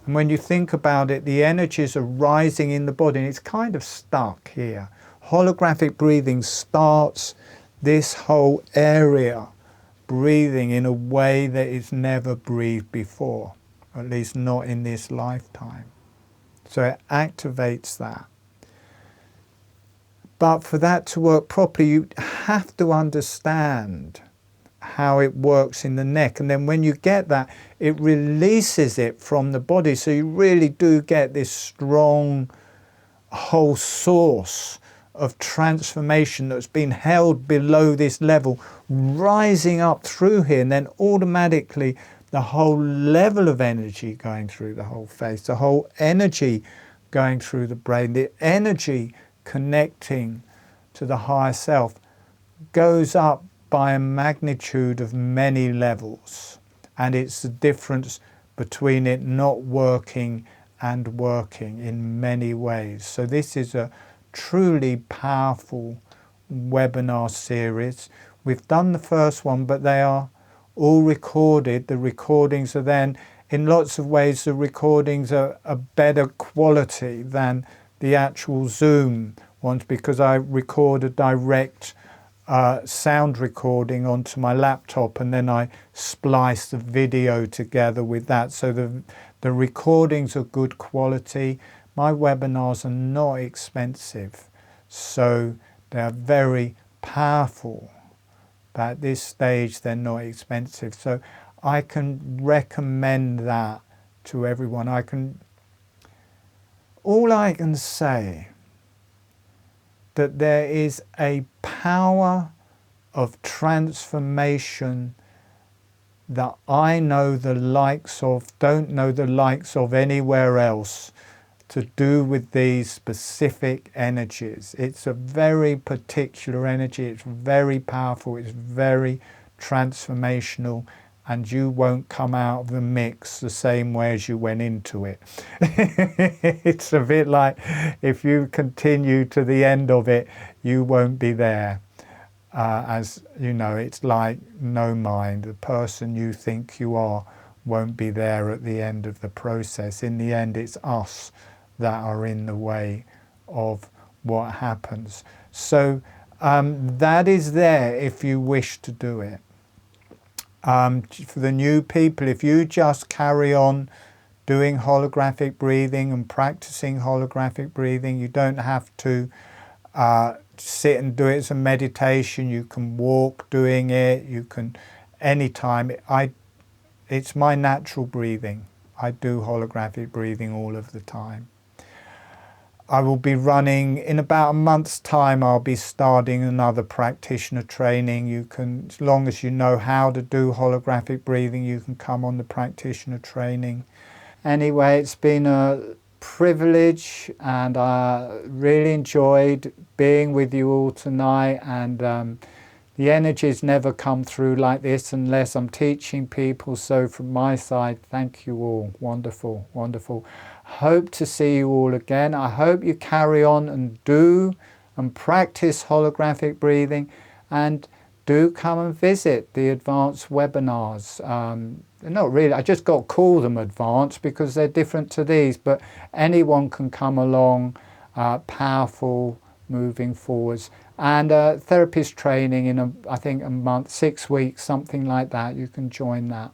And when you think about it, the energies are rising in the body and it's kind of stuck here. Holographic breathing starts this whole area breathing in a way that it's never breathed before, at least not in this lifetime. So it activates that. But for that to work properly, you have to understand how it works in the neck. And then when you get that, it releases it from the body. So you really do get this strong whole source of transformation that's been held below this level, rising up through here, and then automatically the whole level of energy going through the whole face, the whole energy going through the brain, the energy connecting to the higher self goes up by a magnitude of many levels. And it's the difference between it not working and working in many ways. So this is a truly powerful webinar series. We've done the first one, but they are all recorded. The recordings are then, in lots of ways, the recordings are a better quality than the actual Zoom ones, because I record a direct sound recording onto my laptop and then I splice the video together with that. So the recordings are good quality. My webinars are not expensive, so they're very powerful. But at this stage, they're not expensive. So I can recommend that to everyone. All I can say that there is a power of transformation that I know the likes of, don't know the likes of anywhere else, to do with these specific energies. It's a very particular energy, it's very powerful, it's very transformational, and you won't come out of the mix the same way as you went into it. It's a bit like if you continue to the end of it, you won't be there. As you know, it's like no mind. The person you think you are won't be there at the end of the process. In the end, it's us that are in the way of what happens. So that is there if you wish to do it. For the new people, if you just carry on doing holographic breathing and practicing holographic breathing, you don't have to sit and do it as a meditation. You can walk doing it, you can anytime. It's my natural breathing. I do holographic breathing all of the time. I will be running, in about a month's time, I'll be starting another practitioner training. You can, as long as you know how to do holographic breathing, you can come on the practitioner training. Anyway, it's been a privilege and I really enjoyed being with you all tonight, and the energies never come through like this unless I'm teaching people. So from my side, thank you all. Wonderful, wonderful. Hope to see you all again. I hope you carry on and do and practice holographic breathing, and do come and visit the advanced webinars. Not really, I just got to call them advanced because they're different to these, but anyone can come along, powerful, moving forwards. And therapist training in, I think, a month, 6 weeks, something like that. You can join that.